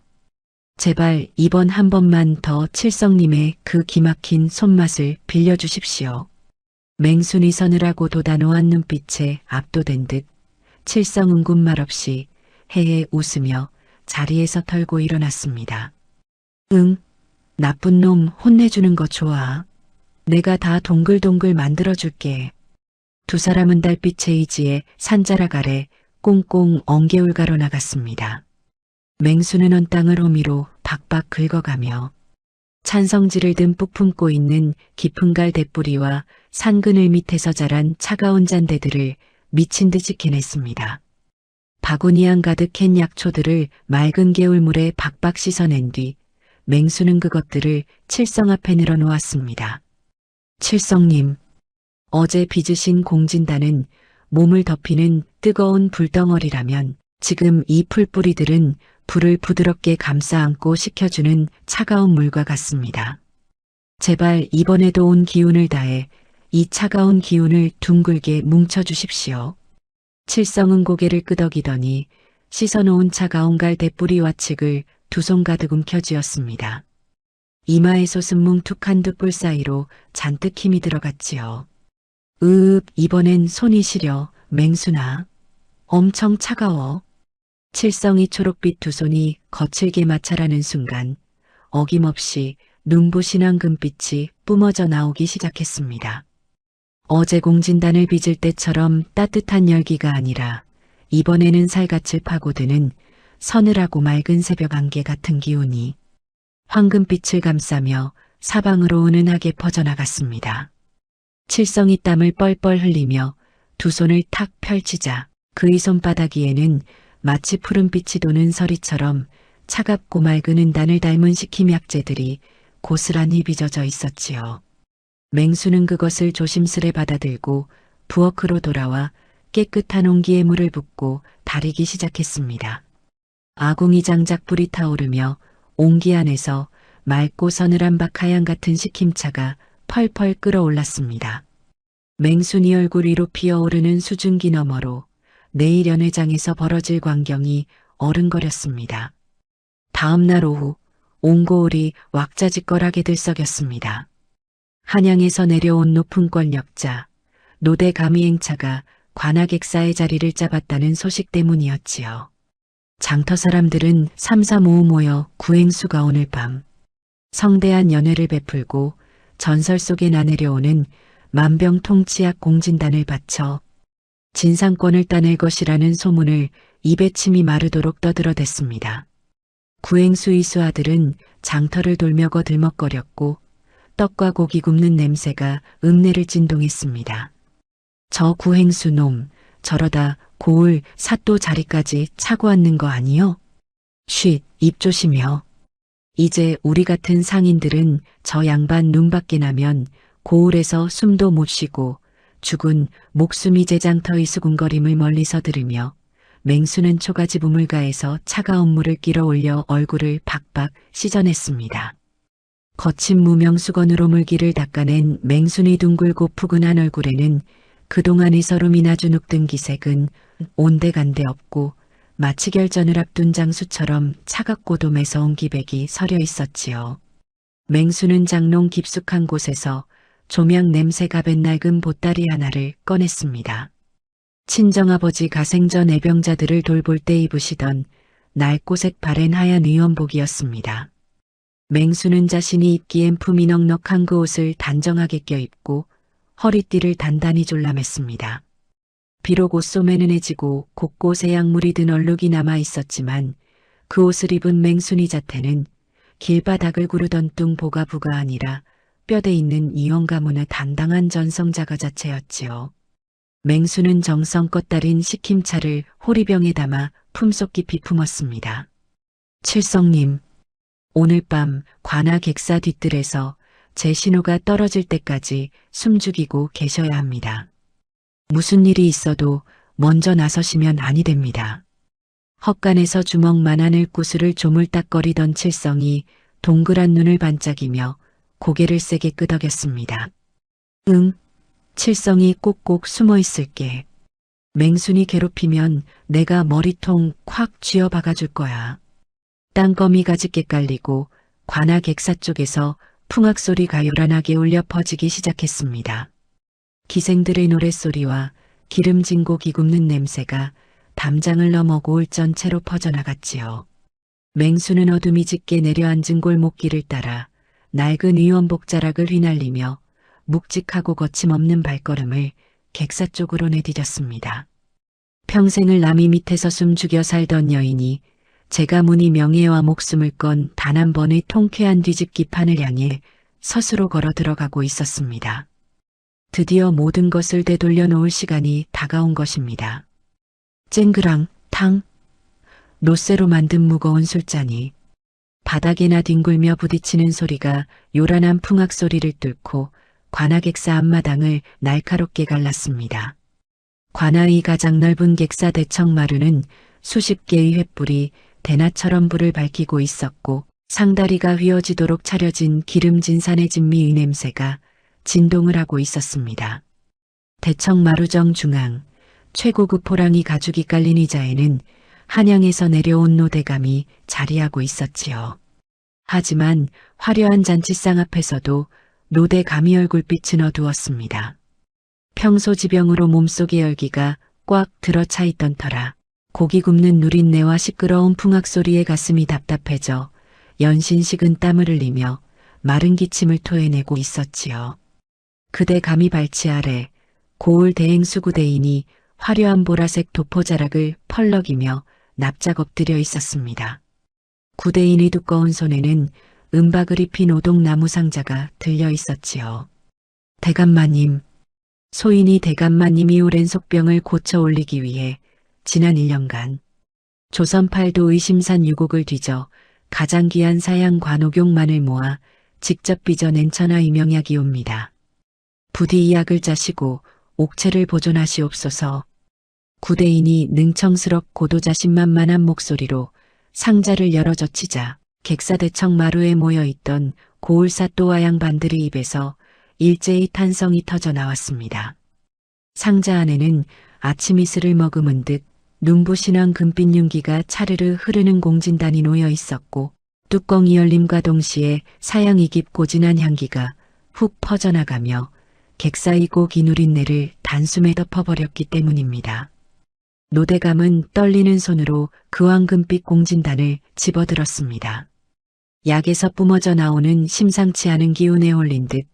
제발 이번 한 번만 더 칠성님의 그 기막힌 손맛을 빌려주십시오. 맹순이 서늘하고 돋아놓은 눈빛에 압도된 듯 칠성은 군말 없이 해해 웃으며 자리에서 털고 일어났습니다. 응, 나쁜 놈 혼내주는 거 좋아. 내가 다 동글동글 만들어줄게. 두 사람은 달빛의 의지에 산자락 아래 꽁꽁 엉개울가로 나갔습니다. 맹수는 언 땅을 호미로 박박 긁어가며 찬성지를 듬뿍 품고 있는 깊은 갈 대뿌리와 산그늘 밑에서 자란 차가운 잔대들을 미친 듯이 캐냈습니다. 바구니 안 가득 캔 약초들을 맑은 개울물에 박박 씻어낸 뒤 맹수는 그것들을 칠성 앞에 늘어놓았습니다. 칠성님, 어제 빚으신 공진단은 몸을 덮이는 뜨거운 불덩어리라면 지금 이 풀뿌리들은 불을 부드럽게 감싸 안고 식혀주는 차가운 물과 같습니다. 제발 이번에도 온 기운을 다해 이 차가운 기운을 둥글게 뭉쳐주십시오. 칠성은 고개를 끄덕이더니 씻어놓은 차가운 갈 대뿌리와 칡을 두 손 가득 움켜쥐었습니다. 이마에 솟은 뭉툭한 두 뿔 사이로 잔뜩 힘이 들어갔지요. 이번엔 손이 시려, 맹순아. 엄청 차가워. 칠성이 초록빛 두 손이 거칠게 마찰하는 순간 어김없이 눈부신 황금빛이 뿜어져 나오기 시작했습니다. 어제 공진단을 빚을 때처럼 따뜻한 열기가 아니라 이번에는 살갗을 파고드는 서늘하고 맑은 새벽 안개 같은 기운이 황금빛을 감싸며 사방으로 은은하게 퍼져나갔습니다. 칠성이 땀을 뻘뻘 흘리며 두 손을 탁 펼치자 그의 손바닥 위에는 마치 푸른빛이 도는 서리처럼 차갑고 맑은 은단을 닮은 식힘약재들이 고스란히 빚어져 있었지요. 맹수는 그것을 조심스레 받아들고 부엌으로 돌아와 깨끗한 온기에 물을 붓고 다리기 시작했습니다. 아궁이 장작 불이 타오르며 온기 안에서 맑고 서늘한 박하양 같은 식힘차가 펄펄 끓어올랐습니다. 맹순이 얼굴 위로 피어오르는 수증기 너머로 내일 연회장에서 벌어질 광경이 어른거렸습니다. 다음 날 오후 온 고을이 왁자지껄하게 들썩였습니다. 한양에서 내려온 높은 권력자, 노대 가미행차가 관악액사의 자리를 잡았다는 소식 때문이었지요. 장터 사람들은 삼삼오오 모여 구행수가 오늘 밤 성대한 연회를 베풀고 전설 속에 나내려오는 만병통치약 공진단을 바쳐 진상권을 따낼 것이라는 소문을 입에 침이 마르도록 떠들어댔습니다. 구행수 이수 아들은 장터를 돌며 거들먹거렸고 떡과 고기 굽는 냄새가 읍내를 진동했습니다. 저 구행수 놈, 저러다 고을 사또 자리까지 차고 앉는 거 아니요? 쉿, 입 조심혀. 이제 우리 같은 상인들은 저 양반 눈밖에 나면 고을에서 숨도 못 쉬고 죽은 목숨이 제장터의 수군거림을 멀리서 들으며 맹수는 초가지 부물가에서 차가운 물을 끼러 올려 얼굴을 박박 씻어냈습니다. 거친 무명 수건으로 물기를 닦아낸 맹순이 둥글고 푸근한 얼굴에는 그동안의 서름이 나주 눕든 기색은 온데간데 없고 마치 결전을 앞둔 장수처럼 차갑고도 매서운 기백이 서려 있었지요. 맹수는 장롱 깊숙한 곳에서 조명 냄새가 밴 낡은 보따리 하나를 꺼냈습니다. 친정아버지 가생전 애병자들을 돌볼 때 입으시던 낡고색 바랜 하얀 의원복이었습니다. 맹수는 자신이 입기엔 품이 넉넉한 그 옷을 단정하게 껴입고 허리띠를 단단히 졸라맸습니다. 비록 옷소매는 해지고 곳곳에 약물이 든 얼룩이 남아 있었지만 그 옷을 입은 맹순이 자태는 길바닥을 구르던 뚱보가부가 아니라 뼈대 있는 이원 가문의 당당한 전성자가 자체였지요. 맹수는 정성껏 따린 식힘차를 호리병에 담아 품속 깊이 품었습니다. 칠성님, 오늘 밤 관아 객사 뒷뜰에서 제 신호가 떨어질 때까지 숨죽이고 계셔야 합니다. 무슨 일이 있어도 먼저 나서시면 아니 됩니다. 헛간에서 주먹만한 을구슬을 조물딱거리던 칠성이 동그란 눈을 반짝이며 고개를 세게 끄덕였습니다. 응, 칠성이 꼭꼭 숨어 있을게. 맹순이 괴롭히면 내가 머리통 콱 쥐어 박아줄 거야. 땅거미가 짙게 깔리고 관아 객사 쪽에서 풍악소리가 요란하게 울려 퍼지기 시작했습니다. 기생들의 노랫소리와 기름진 고기 굽는 냄새가 담장을 넘어 고을 전체로 퍼져나갔지요. 맹수는 어둠이 짙게 내려앉은 골목길을 따라 낡은 위원복 자락을 휘날리며 묵직하고 거침없는 발걸음을 객사 쪽으로 내디뎠습니다. 평생을 남이 밑에서 숨죽여 살던 여인이 제가 무니 명예와 목숨을 건 단 한 번의 통쾌한 뒤집기판을 향해 서스로 걸어 들어가고 있었습니다. 드디어 모든 것을 되돌려 놓을 시간이 다가온 것입니다. 쨍그랑 탕 노쇠로 만든 무거운 술잔이 바닥에나 뒹굴며 부딪히는 소리가 요란한 풍악 소리를 뚫고 관아객사 앞마당을 날카롭게 갈랐습니다. 관아의 가장 넓은 객사 대청마루는 수십 개의 횃불이 대낮처럼 불을 밝히고 있었고 상다리가 휘어지도록 차려진 기름진 산의 진미의 냄새가 진동을 하고 있었습니다. 대청마루정 중앙 최고급 호랑이 가죽이 깔린 의자에는 한양에서 내려온 노대감이 자리하고 있었지요. 하지만 화려한 잔치상 앞에서도 노대감이 얼굴빛은 어두웠습니다. 평소 지병으로 몸속의 열기가 꽉 들어차 있던 터라 고기 굽는 누린내와 시끄러운 풍악소리에 가슴이 답답해져 연신 식은 땀을 흘리며 마른 기침을 토해내고 있었지요. 그대 감히 발치 아래 고을 대행수구대인이 화려한 보라색 도포자락을 펄럭이며 납작 엎드려 있었습니다. 구대인의 두꺼운 손에는 은박을 입힌 오동나무 상자가 들려 있었지요. 대감마님, 소인이 대감마님이 오랜 속병을 고쳐 올리기 위해 지난 1년간 조선 팔도의 심산 유곡을 뒤져 가장 귀한 사양 관옥용만을 모아 직접 빚어낸 천하이명약이옵니다. 부디 이 약을 짜시고 옥체를 보존하시옵소서. 구대인이 능청스럽고도 자신만만한 목소리로 상자를 열어 젖히자 객사대청 마루에 모여있던 고을사 또와 양반들의 입에서 일제히 탄성이 터져 나왔습니다. 상자 안에는 아침 이슬을 머금은 듯 눈부신한 금빛 윤기가 차르르 흐르는 공진단이 놓여 있었고 뚜껑이 열림과 동시에 사양이 깊고 진한 향기가 훅 퍼져나가며 객사의 고기 누린내를 단숨에 덮어버렸기 때문입니다. 노대감은 떨리는 손으로 그 황금빛 공진단을 집어들었습니다. 약에서 뿜어져 나오는 심상치 않은 기운에 홀린 듯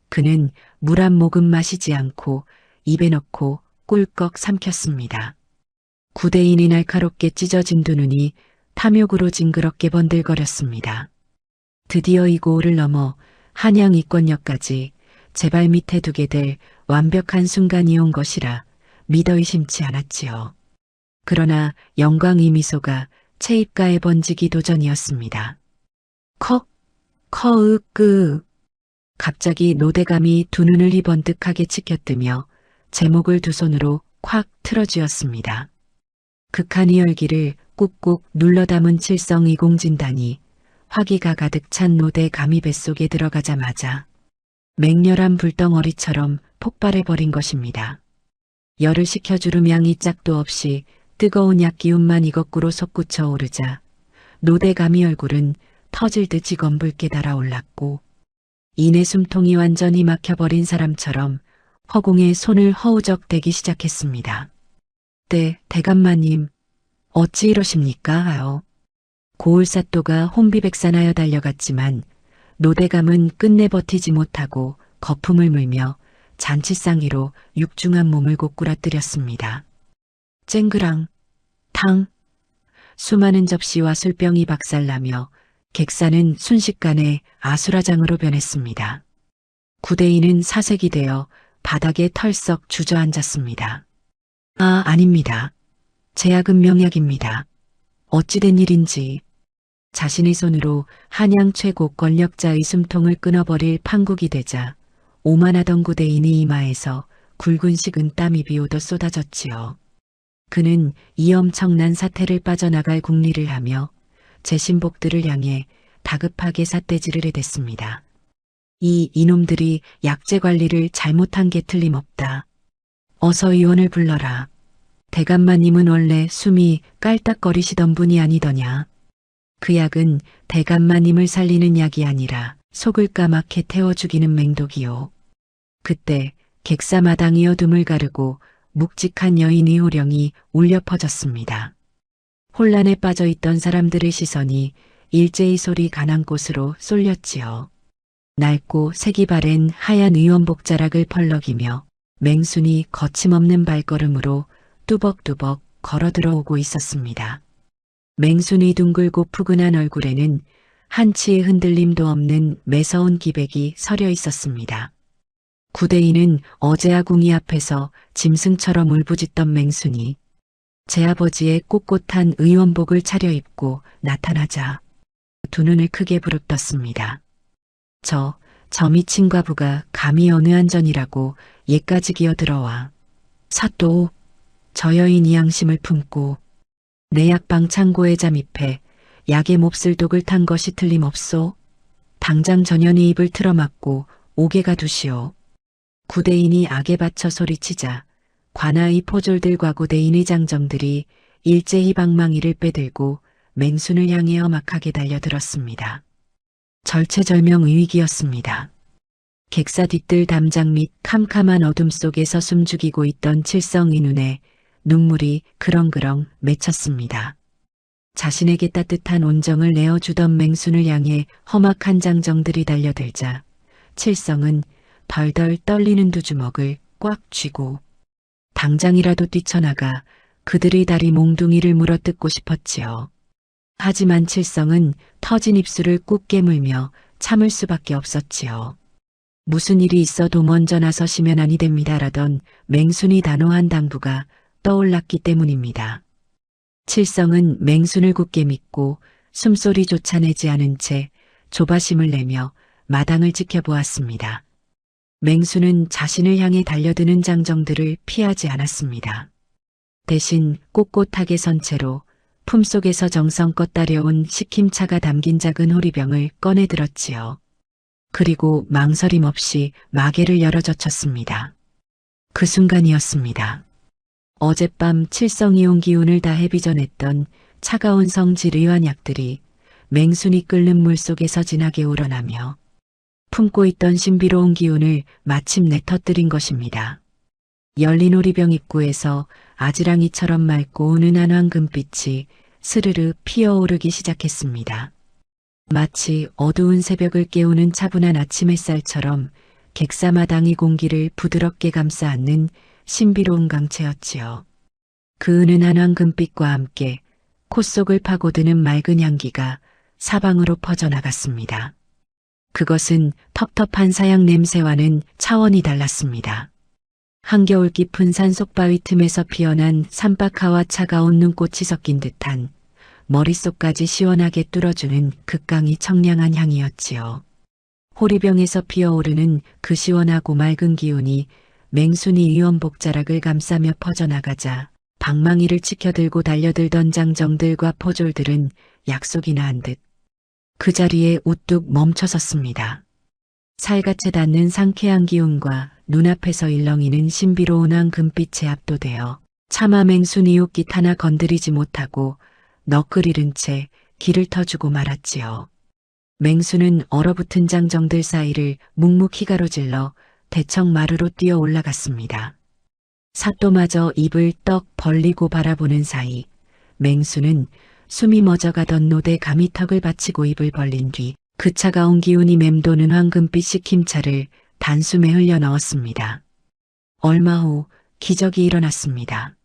그는 물 한 모금 마시지 않고 입에 넣고 꿀꺽 삼켰습니다. 구대인이 날카롭게 찢어진 두 눈이 탐욕으로 징그럽게 번들거렸습니다. 드디어 이 고을을 넘어 한양 이권역까지 제 발 밑에 두게 될 완벽한 순간이 온 것이라 믿어 의심치 않았지요. 그러나 영광의 미소가 체입가에 번지기 도전이었습니다. 갑자기 노대감이 두 눈을 희번뜩하게 치켜뜨며 제 목을 두 손으로 콱 틀어쥐었습니다. 극한 이 열기를 꾹꾹 눌러 담은 칠성 이공진단이 화기가 가득 찬 노대감이 뱃속에 들어가자마자 맹렬한 불덩어리처럼 폭발해버린 것입니다. 열을 식혀주름 양이 짝도 없이 뜨거운 약기운만 이거꾸로 솟구쳐 오르자 노대감이 얼굴은 터질 듯 지검붉게 달아올랐고 이내 숨통이 완전히 막혀버린 사람처럼 허공에 손을 허우적대기 시작했습니다. 대감마님, 어찌 이러십니까? 고을사또가 혼비백산하여 달려갔지만 노대감은 끝내 버티지 못하고 거품을 물며 잔치상 위로 육중한 몸을 고꾸라뜨렸습니다. 쨍그랑 탕 수많은 접시와 술병이 박살나며 객사는 순식간에 아수라장으로 변했습니다. 구대인은 사색이 되어 바닥에 털썩 주저앉았습니다. 아닙니다. 제약은 명약입니다. 어찌된 일인지. 자신의 손으로 한양 최고 권력자의 숨통을 끊어버릴 판국이 되자 오만하던 구대인의 이마에서 굵은 식은 땀이 비오듯 쏟아졌지요. 그는 이 엄청난 사태를 빠져나갈 궁리를 하며 제 신복들을 향해 다급하게 삿대질을 해댔습니다. 이 이놈들이 약재 관리를 잘못한 게 틀림없다. 어서 의원을 불러라. 대감마님은 원래 숨이 깔딱거리시던 분이 아니더냐. 그 약은 대감마님을 살리는 약이 아니라 속을 까맣게 태워 죽이는 맹독이요. 그때 객사마당이 어둠을 가르고 묵직한 여인의 호령이 울려 퍼졌습니다. 혼란에 빠져 있던 사람들의 시선이 일제히 소리 가난 곳으로 쏠렸지요. 낡고 색이 바랜 하얀 의원복 자락을 펄럭이며 맹순이 거침없는 발걸음으로 뚜벅뚜벅 걸어 들어오고 있었습니다. 맹순이 둥글고 푸근한 얼굴에는 한치의 흔들림도 없는 매서운 기백이 서려 있었습니다. 구대인은 어제 아궁이 앞에서 짐승처럼 울부짖던 맹순이 제 아버지의 꼿꼿한 의원복을 차려입고 나타나자 두 눈을 크게 부릅떴습니다. 저 미친 과부가 감히 어느 안전이라고 얘까지 기어들어와. 사또, 저 여인이 양심을 품고 내 약방 창고에 잠입해 약의 몹쓸 독을 탄 것이 틀림없소. 당장 전연이 입을 틀어막고 옥에 가두시오. 구대인이 악에 받쳐 소리치자 관아의 포졸들과 구대인의 장정들이 일제히 방망이를 빼들고 맹순을 향해 엄악하게 달려들었습니다. 절체절명의 위기였습니다. 객사 뒤뜰 담장 및 캄캄한 어둠 속에서 숨죽이고 있던 칠성의 눈에 눈물이 그렁그렁 맺혔습니다. 자신에게 따뜻한 온정을 내어주던 맹순을 향해 험악한 장정들이 달려들자 칠성은 덜덜 떨리는 두 주먹을 꽉 쥐고 당장이라도 뛰쳐나가 그들의 다리 몽둥이를 물어뜯고 싶었지요. 하지만 칠성은 터진 입술을 꾹 깨물며 참을 수밖에 없었지요. 무슨 일이 있어도 먼저 나서시면 아니 됩니다라던 맹순이 단호한 당부가 떠올랐기 때문입니다. 칠성은 맹순을 굳게 믿고 숨소리조차 내지 않은 채 조바심을 내며 마당을 지켜보았습니다. 맹순은 자신을 향해 달려드는 장정들을 피하지 않았습니다. 대신 꼿꼿하게 선 채로 품속에서 정성껏 따려온 식힘차가 담긴 작은 호리병을 꺼내 들었지요. 그리고 망설임 없이 마개를 열어 젖혔습니다. 그 순간이었습니다. 어젯밤 칠성이 온 기운을 다 해비전했던 차가운 성질 의환약들이 맹순이 끓는 물속에서 진하게 우러나며 품고 있던 신비로운 기운을 마침내 터뜨린 것입니다. 열린 호리병 입구에서 아지랑이처럼 맑고 은은한 황금빛이 스르르 피어오르기 시작했습니다. 마치 어두운 새벽을 깨우는 차분한 아침 햇살처럼 객사마당의 공기를 부드럽게 감싸 안는 신비로운 강체였지요. 그 은은한 황금빛과 함께 콧속을 파고드는 맑은 향기가 사방으로 퍼져나갔습니다. 그것은 텁텁한 사양 냄새와는 차원이 달랐습니다. 한겨울 깊은 산속바위 틈에서 피어난 산박하와 차가운 눈꽃이 섞인 듯한 머릿속까지 시원하게 뚫어주는 극강이 청량한 향이었지요. 호리병에서 피어오르는 그 시원하고 맑은 기운이 맹순이 의원복 자락을 감싸며 퍼져나가자 방망이를 치켜들고 달려들던 장정들과 포졸들은 약속이나 한 듯 그 자리에 우뚝 멈춰섰습니다. 살갗에 닿는 상쾌한 기운과 눈앞에서 일렁이는 신비로운 황금빛에 압도되어 차마 맹순이 옷깃 하나 건드리지 못하고 너클 잃은 채 길을 터주고 말았지요. 맹순은 얼어붙은 장정들 사이를 묵묵히 가로질러 대청 마루로 뛰어 올라갔습니다. 사또마저 입을 떡 벌리고 바라보는 사이 맹순은 숨이 멎어가던 노대 가미턱을 받치고 입을 벌린 뒤 그 차가운 기운이 맴도는 황금빛 식힘차를 단숨에 흘려 넣었습니다. 얼마 후 기적이 일어났습니다.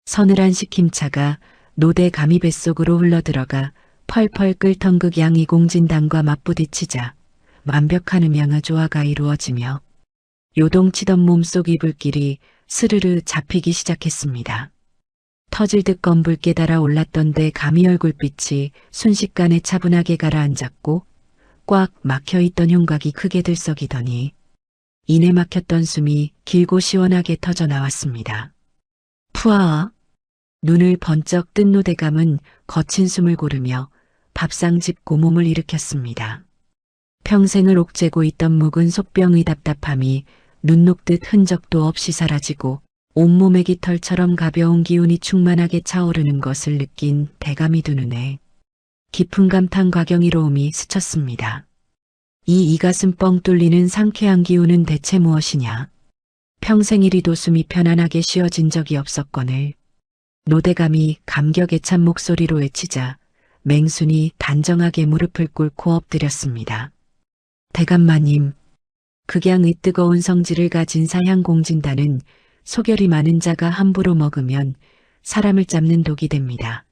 서늘한 식힘차가 노대 가미 뱃속으로 흘러들어가 펄펄 끓던 극양이 공진당과 맞부딪히자 완벽한 음양의 조화가 이루어지며 요동치던 몸속 이불길이 스르르 잡히기 시작했습니다. 터질 듯 검붉게 달아올랐던 데 가미 얼굴빛이 순식간에 차분하게 가라앉았고 꽉 막혀있던 흉곽이 크게 들썩이더니 이내 막혔던 숨이 길고 시원하게 터져 나왔습니다. 푸아! 눈을 번쩍 뜬 노대감은 거친 숨을 고르며 밥상 짚고 몸을 일으켰습니다. 평생을 옥죄고 있던 묵은 속병의 답답함이 눈 녹듯 흔적도 없이 사라지고 온몸의 깃털처럼 가벼운 기운이 충만하게 차오르는 것을 느낀 대감이 두 눈에 깊은 감탄과 경이로움이 스쳤습니다. 이 이가슴 뻥 뚫리는 상쾌한 기운은 대체 무엇이냐? 평생 이리도 숨이 편안하게 쉬어진 적이 없었거늘. 노대감이 감격에 찬 목소리로 외치자 맹순이 단정하게 무릎을 꿇고 엎드렸습니다. 대감마님, 극양의 뜨거운 성질을 가진 사향공진단은 소결이 많은 자가 함부로 먹으면 사람을 잡는 독이 됩니다.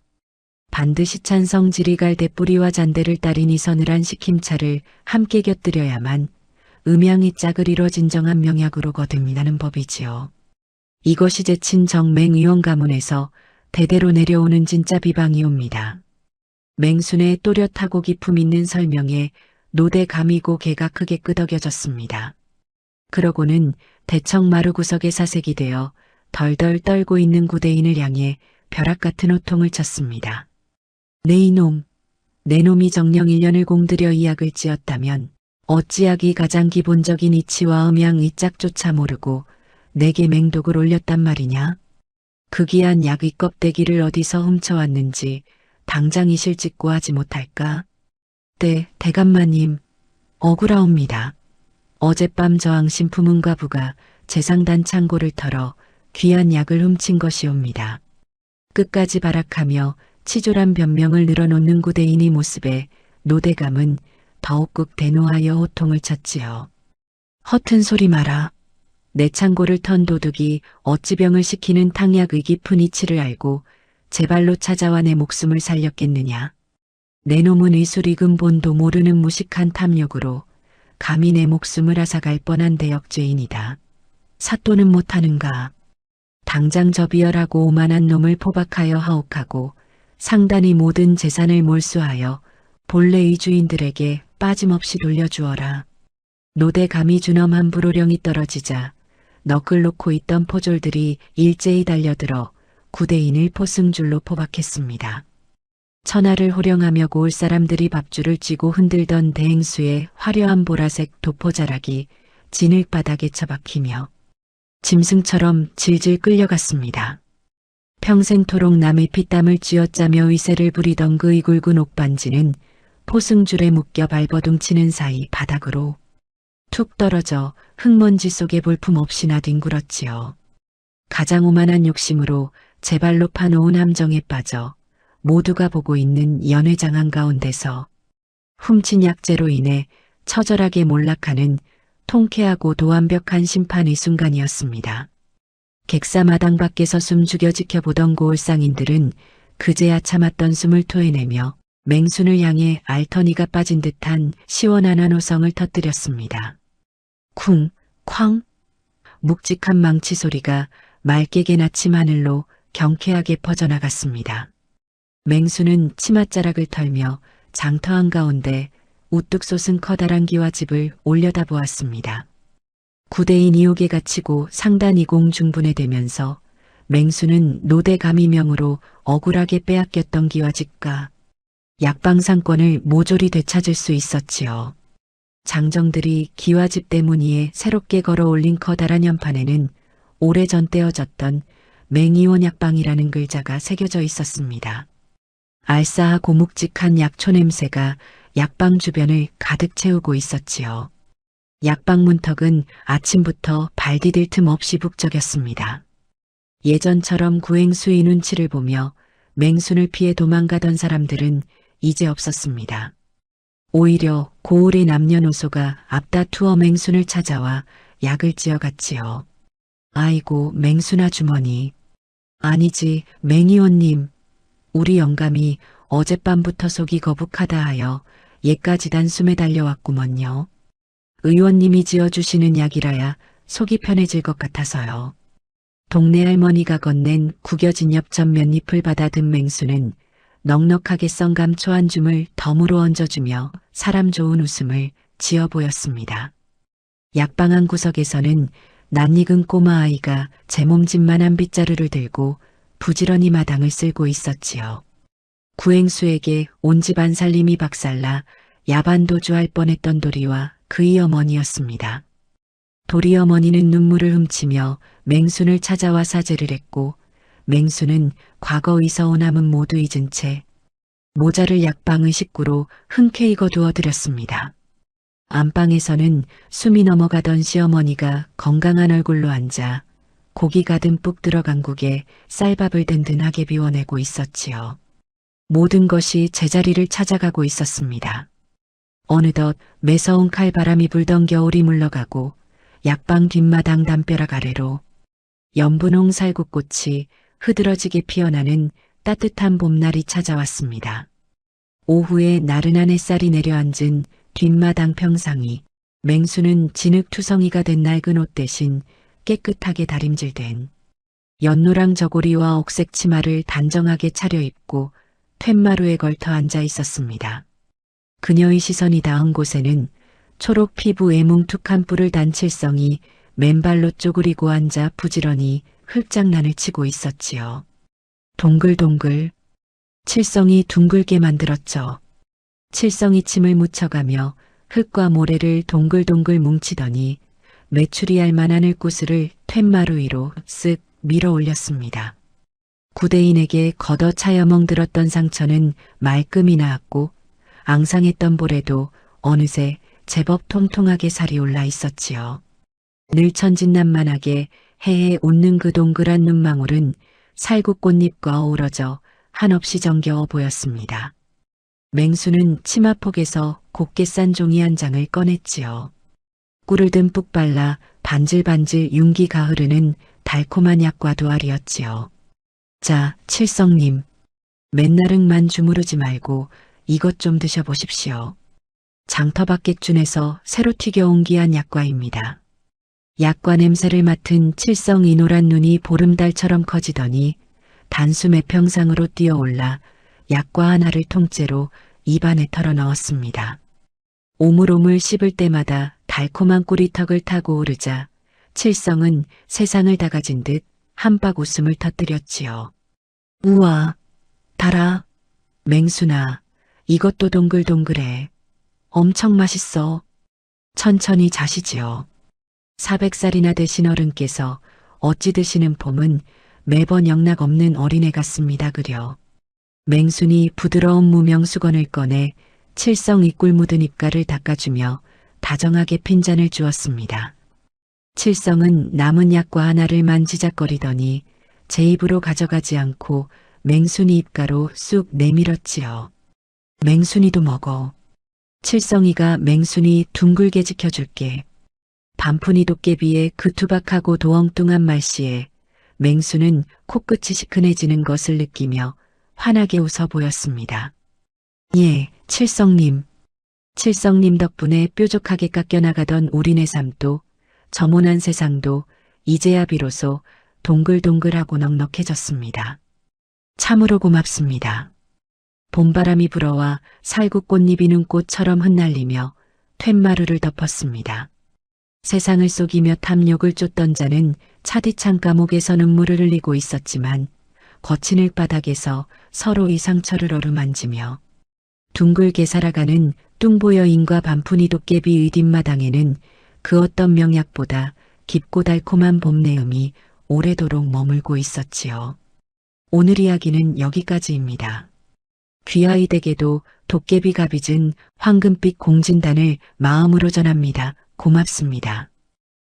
반드시 찬 성질이 갈대 뿌리와 잔대를 따린 이 서늘한 식힘차를 함께 곁들여야만 음양이 짝을 진정한 명약으로 거듭나는 법이지요. 이것이 제친 정맹의원 가문에서 대대로 내려오는 진짜 비방이옵니다. 맹순의 또렷하고 기품 있는 설명에 노대감이 고개가 크게 끄덕여졌습니다. 그러고는 대청 마루구석에 사색이 되어 덜덜 떨고 있는 구대인을 향해 벼락 같은 호통을 쳤습니다. 내 이놈, 내 놈이 정령 1년을 공들여 이 약을 찌었다면 어찌하기 가장 기본적인 이치와 음양의 짝조차 모르고 내게 맹독을 올렸단 말이냐? 그 귀한 약의 껍데기를 어디서 훔쳐왔는지 당장 이실직고 하지 못할까? 네, 대감마님, 억울하옵니다. 어젯밤 저항신 품은과 부가 재상단 창고를 털어 귀한 약을 훔친 것이옵니다. 끝까지 발악하며 치졸한 변명을 늘어놓는 구대인의 모습에 노대감은 더욱 대노하여 호통을 쳤지요. 허튼 소리 마라. 내 창고를 턴 도둑이 어찌 병을 시키는 탕약의 깊은 이치를 알고 제 발로 찾아와 내 목숨을 살렸겠느냐. 내 놈은 의술이 근본도 모르는 무식한 탐욕으로 감히 내 목숨을 앗아갈 뻔한 대역죄인이다. 사또는 못하는가. 당장 저 비열하고 오만한 놈을 포박하여 하옥하고 상단의 모든 재산을 몰수하여 본래의 주인들에게 빠짐없이 돌려주어라. 노대감이 준엄한 불호령이 떨어지자 너클 놓고 있던 포졸들이 일제히 달려들어 구대인을 포승줄로 포박했습니다. 천하를 호령하며 고을 사람들이 밥줄을 쥐고 흔들던 대행수의 화려한 보라색 도포자락이 진흙바닥에 처박히며 짐승처럼 질질 끌려갔습니다. 평생토록 남의 피땀을 쥐어짜며 위세를 부리던 그의 굵은 옥반지는 포승줄에 묶여 발버둥치는 사이 바닥으로 툭 떨어져 흙먼지 속에 볼품없이나 뒹굴었지요. 가장 오만한 욕심으로 제 발로 파놓은 함정에 빠져 모두가 보고 있는 연회장 한가운데서 훔친 약재로 인해 처절하게 몰락하는 통쾌하고 도완벽한 심판의 순간이었습니다. 객사마당 밖에서 숨죽여 지켜보던 고을상인들은 그제야 참았던 숨을 토해내며 맹순을 향해 알터니가 빠진 듯한 시원한 환호성을 터뜨렸습니다. 쿵, 쾅. 묵직한 망치 소리가 맑게 나침 하늘로 경쾌하게 퍼져나갔습니다. 맹수는 치맛자락을 털며 장터 한가운데 우뚝 솟은 커다란 기와집을 올려다보았습니다. 구대인 이옥에 갇히고 상단 이공 중분해되면서 맹수는 노대감이명으로 억울하게 빼앗겼던 기와집과 약방상권을 모조리 되찾을 수 있었지요. 장정들이 기와집 대문 위에 새롭게 걸어 올린 커다란 연판에는 오래전 떼어졌던 맹이원 약방이라는 글자가 새겨져 있었습니다. 알싸하고 묵직한 약초 냄새가 약방 주변을 가득 채우고 있었지요. 약방 문턱은 아침부터 발 디딜 틈 없이 북적였습니다. 예전처럼 구행수의 눈치를 보며 맹순을 피해 도망가던 사람들은 이제 없었습니다. 오히려 고을의 남녀노소가 앞다투어 맹순을 찾아와 약을 지어갔지요. 아이고 맹순아 주머니. 아니지 맹의원님. 우리 영감이 어젯밤부터 속이 거북하다 하여 예까지 단숨에 달려왔구먼요. 의원님이 지어주시는 약이라야 속이 편해질 것 같아서요. 동네 할머니가 건넨 구겨진 엽전 면잎을 받아 든 맹수는 넉넉하게 썬 감초 한 줌을 덤으로 얹어주며 사람 좋은 웃음을 지어 보였습니다. 약방 한 구석에서는 낯익은 꼬마아이가 제 몸집만한 빗자루를 들고 부지런히 마당을 쓸고 있었지요. 구행수에게 온 집안 살림이 박살나 야반도주할 뻔했던 도리와 그의 어머니였습니다. 도리 어머니는 눈물을 훔치며 맹순을 찾아와 사죄를 했고 맹순은 과거의 서운함은 모두 잊은 채 모자를 약방의 식구로 흔쾌히 거두어 드렸습니다. 안방에서는 숨이 넘어가던 시어머니가 건강한 얼굴로 앉아 고기가 듬뿍 들어간 국에 쌀밥을 든든하게 비워내고 있었지요. 모든 것이 제자리를 찾아가고 있었습니다. 어느덧 매서운 칼바람이 불던 겨울이 물러가고 약방 뒷마당 담벼락 아래로 연분홍 살구꽃이 흐드러지게 피어나는 따뜻한 봄날이 찾아왔습니다. 오후에 나른한 햇살이 내려앉은 뒷마당 평상이 맹수는 진흙투성이가 된 낡은 옷 대신 깨끗하게 다림질된 연노랑 저고리와 옥색 치마를 단정하게 차려입고 툇마루에 걸터 앉아 있었습니다. 그녀의 시선이 닿은 곳에는 초록 피부에 뭉툭한 뿔을 단 칠성이 맨발로 쪼그리고 앉아 부지런히 흙장난을 치고 있었지요. 동글동글 칠성이 둥글게 만들었죠. 칠성이 침을 묻혀가며 흙과 모래를 동글동글 뭉치더니 메추리 알만한 을구슬을 툇마루 위로 쓱 밀어 올렸습니다. 구대인에게 걷어 차여 멍들었던 상처는 말끔히 나았고 앙상했던 볼에도 어느새 제법 통통하게 살이 올라 있었지요. 늘 천진난만하게 해에 웃는 그 동그란 눈망울은 살구꽃잎과 어우러져 한없이 정겨워 보였습니다. 맹수는 치마폭에서 곱게 싼 종이 한 장을 꺼냈지요. 꿀을 듬뿍 발라 반질반질 윤기가 흐르는 달콤한 약과도 알이었지요. 자, 칠성님. 맨날은만 주무르지 말고 이것 좀 드셔보십시오. 장터박객준에서 새로 튀겨온 귀한 약과입니다. 약과 냄새를 맡은 칠성이 노란 눈이 보름달처럼 커지더니 단숨에 평상으로 뛰어올라 약과 하나를 통째로 입안에 털어 넣었습니다. 오물오물 씹을 때마다 달콤한 꿀이턱을 타고 오르자 칠성은 세상을 다 가진 듯 한박 웃음을 터뜨렸지요. 우와, 달아. 맹순아, 이것도 동글동글해. 엄청 맛있어. 천천히 자시지요. 400살이나 되신 어른께서 어찌 드시는 봄은 매번 영락 없는 어린애 같습니다 그려. 맹순이 부드러운 무명 수건을 꺼내 칠성 이꿀 묻은 입가를 닦아주며 다정하게 핀잔을 주었습니다. 칠성은 남은 약과 하나를 만지작거리더니 제 입으로 가져가지 않고 맹순이 입가로 쑥 내밀었지요. 맹순이도 먹어. 칠성이가 맹순이 둥글게 지켜줄게. 반푼이 도깨비의 그 투박하고 도엉뚱한 말씨에 맹수는 코끝이 시큰해지는 것을 느끼며 환하게 웃어 보였습니다. 예, 칠성님. 칠성님 덕분에 뾰족하게 깎여나가던 우리네 삶도 점원한 세상도 이제야 비로소 동글동글하고 넉넉해졌습니다. 참으로 고맙습니다. 봄바람이 불어와 살구꽃잎이 눈꽃처럼 흩날리며 툇마루를 덮었습니다. 세상을 속이며 탐욕을 쫓던 자는 차디찬 감옥에서 눈물을 흘리고 있었지만 거친 흙바닥에서 서로의 상처를 어루만지며 둥글게 살아가는 뚱보여인과 반푼이 도깨비의 뒷마당에는 그 어떤 명약보다 깊고 달콤한 봄 내음이 오래도록 머물고 있었지요. 오늘 이야기는 여기까지입니다. 귀하의 댁에도 도깨비가 빚은 황금빛 공진단을 마음으로 전합니다. 고맙습니다.